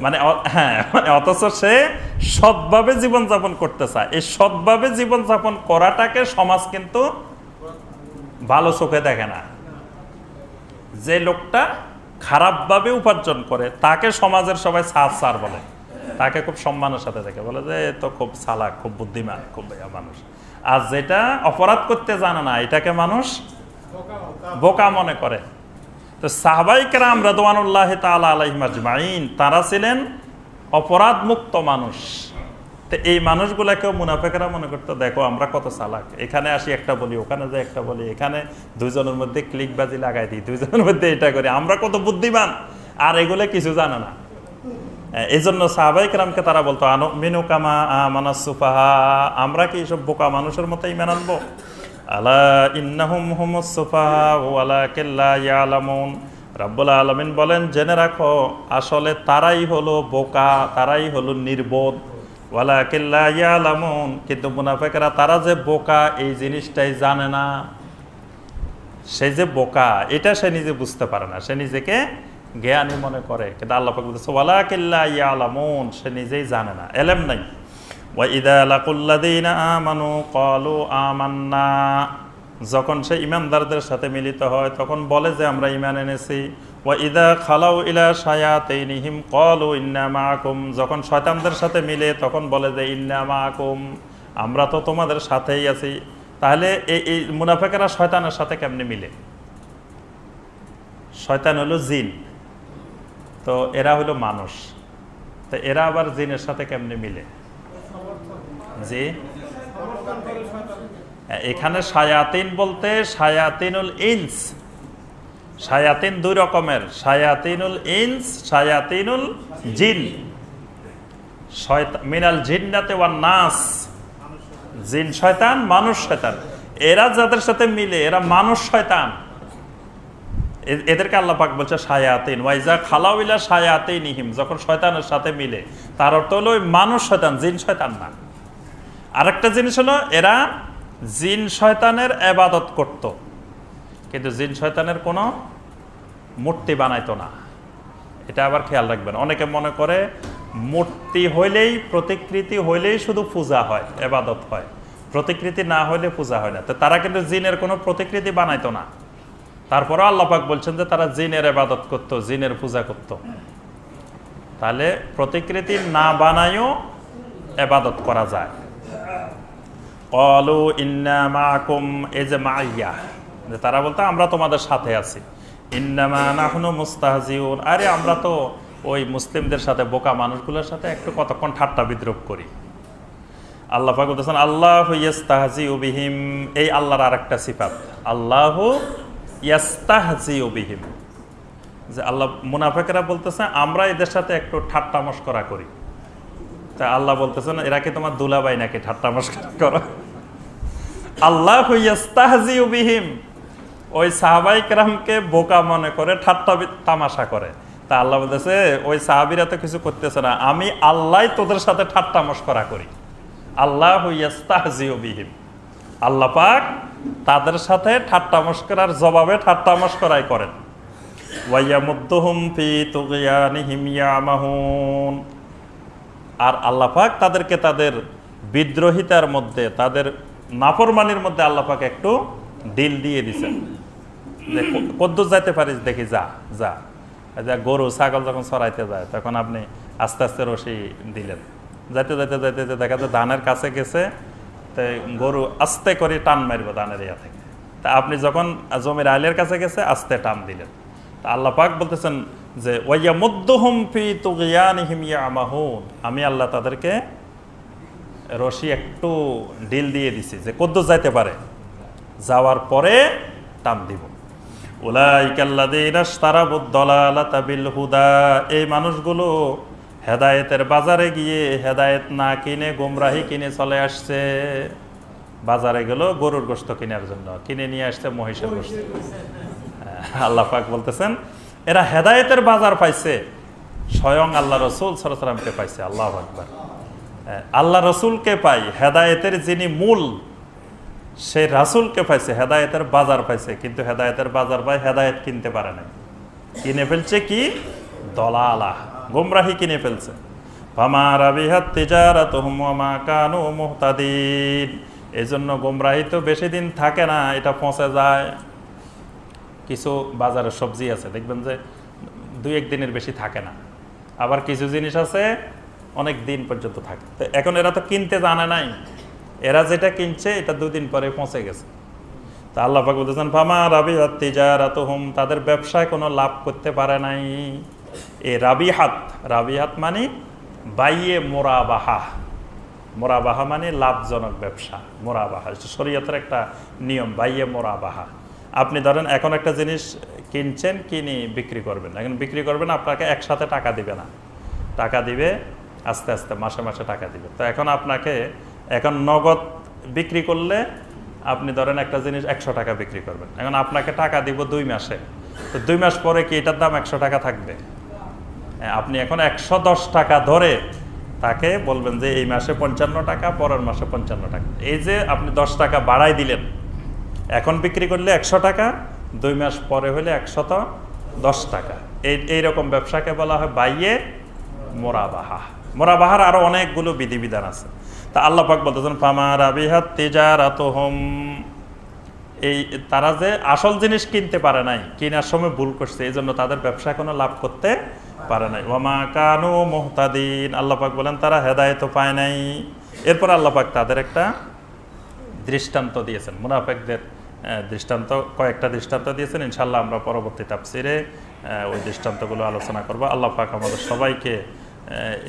মানে অথচ সে সৎভাবে জীবনযাপন করতে চায়। এই সৎভাবে জীবনযাপন করাটাকে সমাজ কিন্তু ভালো চোখে দেখে না। যে লোকটা খারাপভাবে উপার্জন করে তাকে সমাজের সবাই সার বলে, তাকে খুব সম্মানের সাথে দেখে, বলে যে তো খুব চালাক, খুব বুদ্ধিমান, খুব মানুষ। আর যেটা অপরাধ করতে জানে না এটাকে মানুষ বোকা মনে করে। তো সাহাবায়ে কেরাম রাদিয়াল্লাহু তাআলা আলাইহিম আজমাইন তারা ছিলেন অপরাধ মুক্ত মানুষ। তো এই মানুষগুলাকেও মুনাফিকরা মনে করতো দেখো আমরা কত চালাক, এখানে আসি একটা বলি, ওখানে যাই একটা বলি, এখানে দুইজনের মধ্যে ক্লিকবাজি লাগাই দিই, দুইজনের মধ্যে এটা করি, আমরা কত বুদ্ধিমান, আর এগুলো কিছু জানে না। এই জন্য সাহাবায়ে কেরামকে তারা বলতো আনুমিনু কামা আমানাস সুফাহা, আমরা কি সব বোকা মানুষের মতো ঈমান আনবো? আলা ইন্নাহুম হুমুস সুফাহা ওয়ালাকিন লা ইয়ালামুন, রব্বুল আলামিন বলেন জেনে রাখো আসলে তারাই হলো বোকা, তারাই হলো নির্বোধ। ওয়ালাকিন লা ইয়ালামুন, কিন্তু মুনাফিকরা তারা যে বোকা এই জিনিসটাই জানে না। সে যে বোকা এটা সে নিজে বুঝতে পারে না, সে নিজেকে জ্ঞানী মনে করে, কিন্তু আল্লাহ পাক বলতেছে ওয়ালাকিন লা ইয়ালামুন, সে নিজেই জানে না, এলেম নাই। ওয়াইদা লাকুল্লাযীনা আমানু ক্বালু আমান্না, যখন সে ঈমানদারদের সাথে মিলিত হয় তখন বলে যে আমরা ঈমান এনেছি। ওয়াইদা খালাউ ইলা শায়াতিনহিম ক্বালু ইন্না মাআকুম, যখন শয়তানদের সাথে মিলে তখন বলে যে ইন্না মাআকুম, আমরা তো তোমাদের সাথেই আছি। তাহলে এই মুনাফিকরা শয়তানের সাথে কেমনে মিলে? শয়তান হলো জিন, তো এরা হলো মানুষ, তো এরা আবার জিনের সাথে কেমনে মিলে? জি, এখানে শায়াতিন বলতে শায়াতিনুল ইনস, শায়াতিন দুই রকমের, শায়াতিনুল ইনস, শায়াতিনুল জিন। মিনাল জিন্নাতি ওয়ান নাস, জিন শয়তান, মানুষ শয়তান। এরা যাদের সাথে মিলে এরা মানুষ শয়তান, এদেরকে আল্লাহ পাক বলছে শায়াতিন, ওয়াইজা খালাউ ইলা শায়াতিনিহিম, যখন শয়তানের সাথে মিলে। তার অর্থ হলো ওই মানুষ শয়তান, জিন শয়তান না। আরেকটা জিনিস হলো এরা জিন শয়তানের ইবাদত করত, কিন্তু জিন শয়তানের কোনো মূর্তি বানাইতো না। এটা আবার খেয়াল রাখবেন। অনেকে মনে করে মূর্তি হইলেই, প্রতিকৃতি হইলেই শুধু পূজা হয়, ইবাদত হয়, প্রতিকৃতি না হইলে পূজা হয় না। তো তারা কিন্তু জিনের কোনো প্রতিকৃতি বানাইতো না। তারপরে আল্লাহ পাক বলছেন যে তারা জিনের ইবাদত করত, জিনের পূজা করত। তাহলে প্রতিকৃতি না বানায়ও ইবাদত করা যায়। ক্বালু ইন্না মাআকুম, এই যে মাইয়া, যে তারা বলতো আমরা তোমাদের সাথে আছি। ইন্নামা নাহনু মুস্তাহজিউন, আরে আমরা তো ওই মুসলিমদের সাথে, বোকা মানুষগুলোর সাথে একটু কতক্ষণ ঠাট্টা বিদ্রূপ করি। আল্লাহ পাক বলতেছেন আল্লাহু ইয়াস্তাহজিউ বিহিম, এই আল্লাহর আরেকটা সিফাত, আল্লাহু ইয়াস্তাহজিউ বিহিম, যে আল্লাহ, মুনাফিকরা বলতেছে আমরা এদের সাথে একটু ঠাট্টা মশকরা করি। তা আল্লাহ বলতেছেন এরা কি তোমার দুলাভাই নাকি ঠাট্টা মশকরা করো? আল্লাহু ইয়াস্তাহজিউ বিহিম, ওই সাহাবায়ে কেরামকে বোকা মনে করে, ঠাট্টা তামাশা করে। তা আল্লাহ বলতেছে ওই সাহাবীরা তো কিছু করতেছে না, আমি আল্লাহ তোদের সাথে ঠাট্টা মশকরা করি। আল্লাহু ইয়াস্তাহজিউ বিহিম, আল্লাহ পাক তাদের সাথে ঠাট্টা মশকরার জবাবে ঠাট্টা মশকরাই করেন। ওয়া ইয়ামুদ্দুহুম ফি তুগয়ানিহিম ইয়ামাহুন, আর আল্লাহ পাক তাদেরকে তাদের বিদ্রোহিতার মধ্যে, তাদের নাফরমানির মধ্যে আল্লাহ পাক একটু ডিল দিয়ে দিছেন, যে কদ্দুর যাইতে পারিস দেখি, যা যা। গরু ছাগল যখন চড়াইতে যায় তখন আপনি আস্তে আস্তে রশি দিলেন, যাইতে যাইতে যাইতে দেখা যায় ধানের কাছে গেছে, তো গরু আস্তে করে টান মারব ধানের ইয়া থেকে। তা আপনি যখন জমির আইলের কাছে গেছে আস্তে টান দিলেন। তা আল্লাহ পাক বলতেছেন যে ওয়াইয়ামুদ্দুহুম ফি তুগয়ানিহিম ইয়ামাহুন, আমি আল্লাহ তাদেরকে রশি একটু ডিল দিয়ে দিছি, যে কদ্দুর যাইতে পারে, যাওয়ার পরে টান দিব। উলাইকাল্লাযীনা ইশতারাবুদ দালালাতা বিল হুদা, এই মানুষগুলো হেদায়েতের বাজারে গিয়ে হেদায়েত না কিনে গোমরাহি কিনে চলে আসছে। বাজারে গেল গরুর গোশত কেনার জন্য, কিনে নিয়ে আসছে মহিষের গোশত। আল্লাহ পাক বলতেছেন এরা হেদায়েতের বাজার পাইছে, স্বয়ং আল্লাহ রাসূল সাল্লাল্লাহু আলাইহি ওয়াসাল্লামকে পাইছে। আল্লাহু আকবার। আল্লাহ রাসূলকে পাই, হেদায়েতের যিনি মূল সেই রাসূলকে পাইছে, হেদায়েতের বাজার পাইছে। কিন্তু হেদায়েতের বাজার পাই, হেদায়েত কিনতে পারে না, কিনে ফেলছে কি দলালা, গোমরাহি কিনে ফেলছে। ফামা রাবিহাত তিজারাতুহুম ওয়া মা কানু মুহতাদিন, এজন্য গোমরাহি তো বেশি দিন থাকে না, এটা পৌঁছে যায়। কিছু বাজারে সবজি আছে দেখবেন যে 2-1 দিনের বেশি থাকে না, আবার কিছু জিনিস আছে অনেক দিন পর্যন্ত থাকে। তো এখন এরা তো কিনতে জানে নাই, এরা যেটা কিনছে এটা 2 দিন পরে পৌঁছে গেছে। তা আল্লাহ পাক বলতেছেন ফামা রাবিহাত তিজারাতুহুম, তাদের ব্যবসায় কোনো লাভ করতে পারে নাই। এই রাবিহাত, রাবিহাত মানে বাইয়ে মোরাবাহা, মোরাবাহা মানে লাভজনক ব্যবসা, মোরাবাহা শরীয়তের একটা নিয়ম, বাইয়ে মোরাবাহা। আপনি ধরেন এখন একটা জিনিস কিনছেন, কিনে বিক্রি করবেন, এখন বিক্রি করবেন আপনাকে একসাথে টাকা দিবে না, টাকা দিবে আস্তে আস্তে, মাসে মাসে টাকা দিবে। তো এখন আপনাকে এখন নগদ বিক্রি করলে আপনি ধরেন একটা জিনিস 100 টাকা বিক্রি করবেন, এখন আপনাকে টাকা দিব 2 মাসে, তো 2 মাস পরে কি এটার দাম 100 টাকা থাকবে? আপনি এখন 110 টাকা ধরে তাকে বলবেন যে এই মাসে 55 টাকা, পরের মাসে 55 টাকা। এই যে আপনি 10 টাকা বাড়াই দিলেন, এখন বিক্রি করলে 100 টাকা, 2 মাস পরে হলে 110 টাকা। এইরকম ব্যবসাকে বলা হয় বাইয়ে মোরাবাহা। মোরাবাহার আরো অনেকগুলো বিধিবিধান আছে। তা আল্লাহ পাক বলতেছেন ফামা রাবিহাত তিজারাতুহুম, এই তারা যে আসল জিনিস কিনতে পারে নাই, কেনার সময় ভুল করছে, এই জন্য তাদের ব্যবসা কোনো লাভ করতে পারে নাই। ওয়া মা কানু মুহতাদিন, আল্লাহ পাক বলেন তারা হেদায়েত পায় নাই। এরপর আল্লাহ পাক তাদের একটা দৃষ্টান্ত দিয়েছেন, মুনাফিকদের দৃষ্টান্ত, কয়েকটা দৃষ্টান্ত দিয়েছেন। ইনশাআল্লাহ আমরা পরবর্তী তাফসিরে ওই দৃষ্টান্তগুলো আলোচনা করব। আল্লাহ পাক আমাদের সবাইকে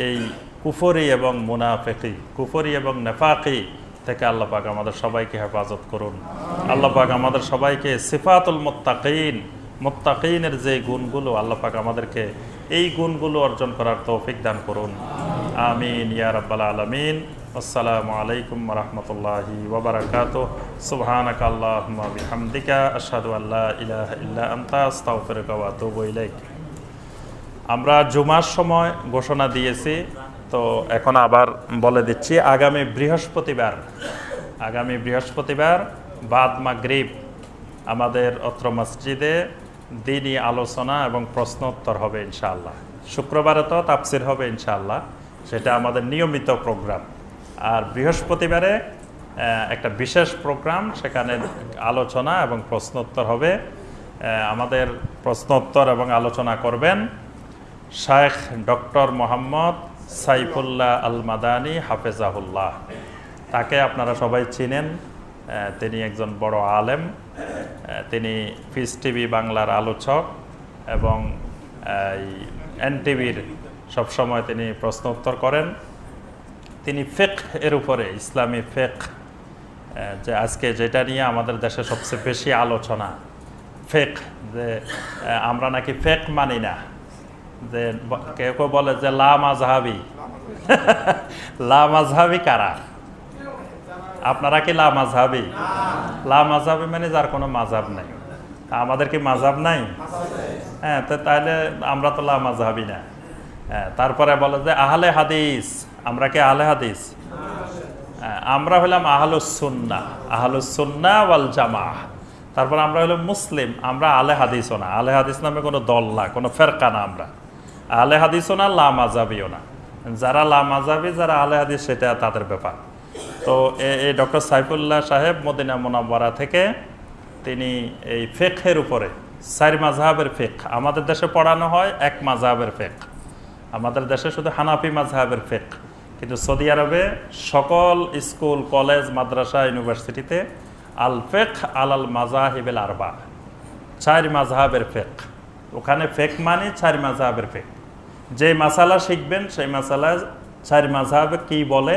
এই কুফরি এবং মুনাফিকি, কুফরি এবং নেফাকি থেকে আল্লাহ পাক আমাদের সবাইকে হেফাজত করুন। আল্লাহ পাক আমাদের সবাইকে সিফাতুল মুত্তাকিন, মুত্তাকিনের যে গুণগুলো, আল্লাহ পাক আমাদেরকে এই গুণগুলো অর্জন করার তৌফিক দান করুন। আমিন ইয়া রাব্বাল আলামিন। আসসালামু আলাইকুম ওয়া রাহমাতুল্লাহি ওয়া বারাকাতুহু। সুবহানাকা আল্লাহুম্মা বিহামদিকা আশহাদু আল্লা ইলাহা ইল্লা আনতা আস্তাগফিরুকা ওয়া আতুবু ইলাইক। আমরা জুমার সময় ঘোষণা দিয়েছি, তো এখন আবার বলে দিচ্ছি, আগামী বৃহস্পতিবার বাদ মাগরিব আমাদের অত্র মসজিদে দ্বীনি আলোচনা এবং প্রশ্নোত্তর হবে ইনশাআল্লাহ। শুক্রবারে তো তাফসির হবে ইনশাআল্লাহ, সেটা আমাদের নিয়মিত প্রোগ্রাম। আর বৃহস্পতিবারে একটা বিশেষ প্রোগ্রাম, সেখানে আলোচনা এবং প্রশ্নোত্তর হবে। আমাদের প্রশ্নোত্তর এবং আলোচনা করবেন শায়েখ ডক্টর মোহাম্মদ সাইফুল্লাহ আল মাদানী হাফেজাহুল্লাহ। তাকে আপনারা সবাই চিনেন, তিনি একজন বড় আলেম। তিনি পিস টিভি বাংলার আলোচক এবং এনটিভির সবসময় তিনি প্রশ্ন উত্তর করেন। তিনি ফিকহ এর উপরে, ইসলামী ফিকহ, যে আজকে যেটা নিয়ে আমাদের দেশে সবচেয়ে বেশি আলোচনা, ফিকহ, যে আমরা নাকি ফিকহ মানি না, যে কেউ কেউ বলে যে লা মাযহাবি। লা মাযহাবি কারা? আপনারা কি লা মাযহাবি? লা মাযহাবি মানে যার কোনো মাযহাব নাই। আমাদের কি মাযহাব নাই? হ্যাঁ, তো তাহলে আমরা তো লা মাযহাবি না। তারপরে বলে যে আহলে হাদিস। আমরা কি আহলে হাদিস? আমরা হলাম আহলুস সুন্নাহ ওয়াল জামাআহ। তারপর আমরা হলাম মুসলিম। আমরা আহলে হাদিসও না। আহলে হাদিস নামে কোনো দল না, কোনো ফেরকা না। আমরা আহলে হাদিসও না, লা মাযহাবিও না। যারা লা মাযহাবি, যারা আহলে হাদিস, সেটা তাদের ব্যাপার। তো এই ডক্টর সাইফুল্লাহ সাহেব মদিনা মুনাওয়ারা থেকে তিনি এই ফিকহের উপরে, 4 মাযহাবের ফিকহ, আমাদের দেশে পড়ানো হয় 1 মাযহাবের ফিকহ। আমাদের দেশে শুধু হানাফি মাযহাবের ফিকহ, কিন্তু সৌদি আরবে সকল স্কুল, কলেজ, মাদ্রাসা, ইউনিভার্সিটিতে আল ফিকহ আলাল মাযাহিবিল আরবা, 4 মাযহাবের ফিকহ। ওখানে ফিকহ মানে 4 মাযহাবের ফিকহ। যে মাসালা শিখবেন সেই মাসালা 4 মাযহাবে কি বলে,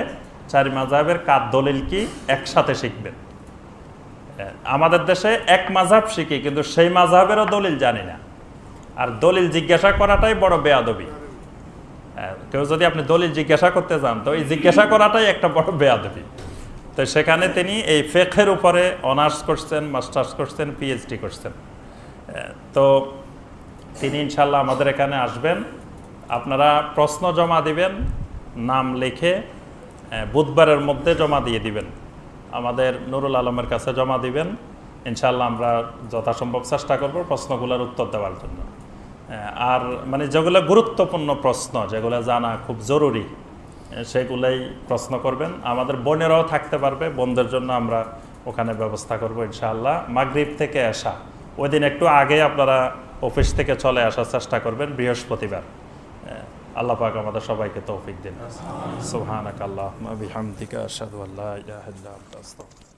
4 মাযহাবের কার দলিল কি, একসাথে শিখবেন। আমাদের দেশে 1 মাযহাব শিখি, কিন্তু সেই মাযহাবেরও দলিল জানি না। আর দলিল জিজ্ঞাসা করাটাই বড় বেয়াদবি। কেউ যদি আপনি দলিল জিজ্ঞাসা করতে চান, তো এই জিজ্ঞাসা করাটাই একটা বড় বেয়াদবি। তো সেখানে তিনি এই ফিকহের উপরে অনার্স করছেন, মাস্টার্স করছেন, পিএইচডি করছেন। তো তিনি ইনশাল্লাহ আমাদের এখানে আসবেন। আপনারা প্রশ্ন জমা দিবেন, নাম লিখে বুধবারের মধ্যে জমা দিয়ে দিবেন। আমাদের নুরুল আলমের কাছে জমা দিবেন। ইনশাল্লাহ আমরা যথাসম্ভব চেষ্টা করব প্রশ্নগুলোর উত্তর দেওয়ার জন্য। আর মানে যেগুলো গুরুত্বপূর্ণ প্রশ্ন, যেগুলো জানা খুব জরুরি, সেগুলোই প্রশ্ন করবেন। আমাদের বোনেরাও থাকতে পারবে, বোনদের জন্য আমরা ওখানে ব্যবস্থা করব ইনশাআল্লাহ। মাগরিব থেকে আসা, ওই দিন একটু আগে আপনারা অফিস থেকে চলে আসার চেষ্টা করবেন, বৃহস্পতিবার। আল্লাহ পাক আমাদের সবাইকে তৌফিক দিন। সুবহানাকাল্লাহুম্মা বিহামদিকা আশহাদু আল্লা ইলাহা ইল্লা আনতা আস্তাগফিরুকা।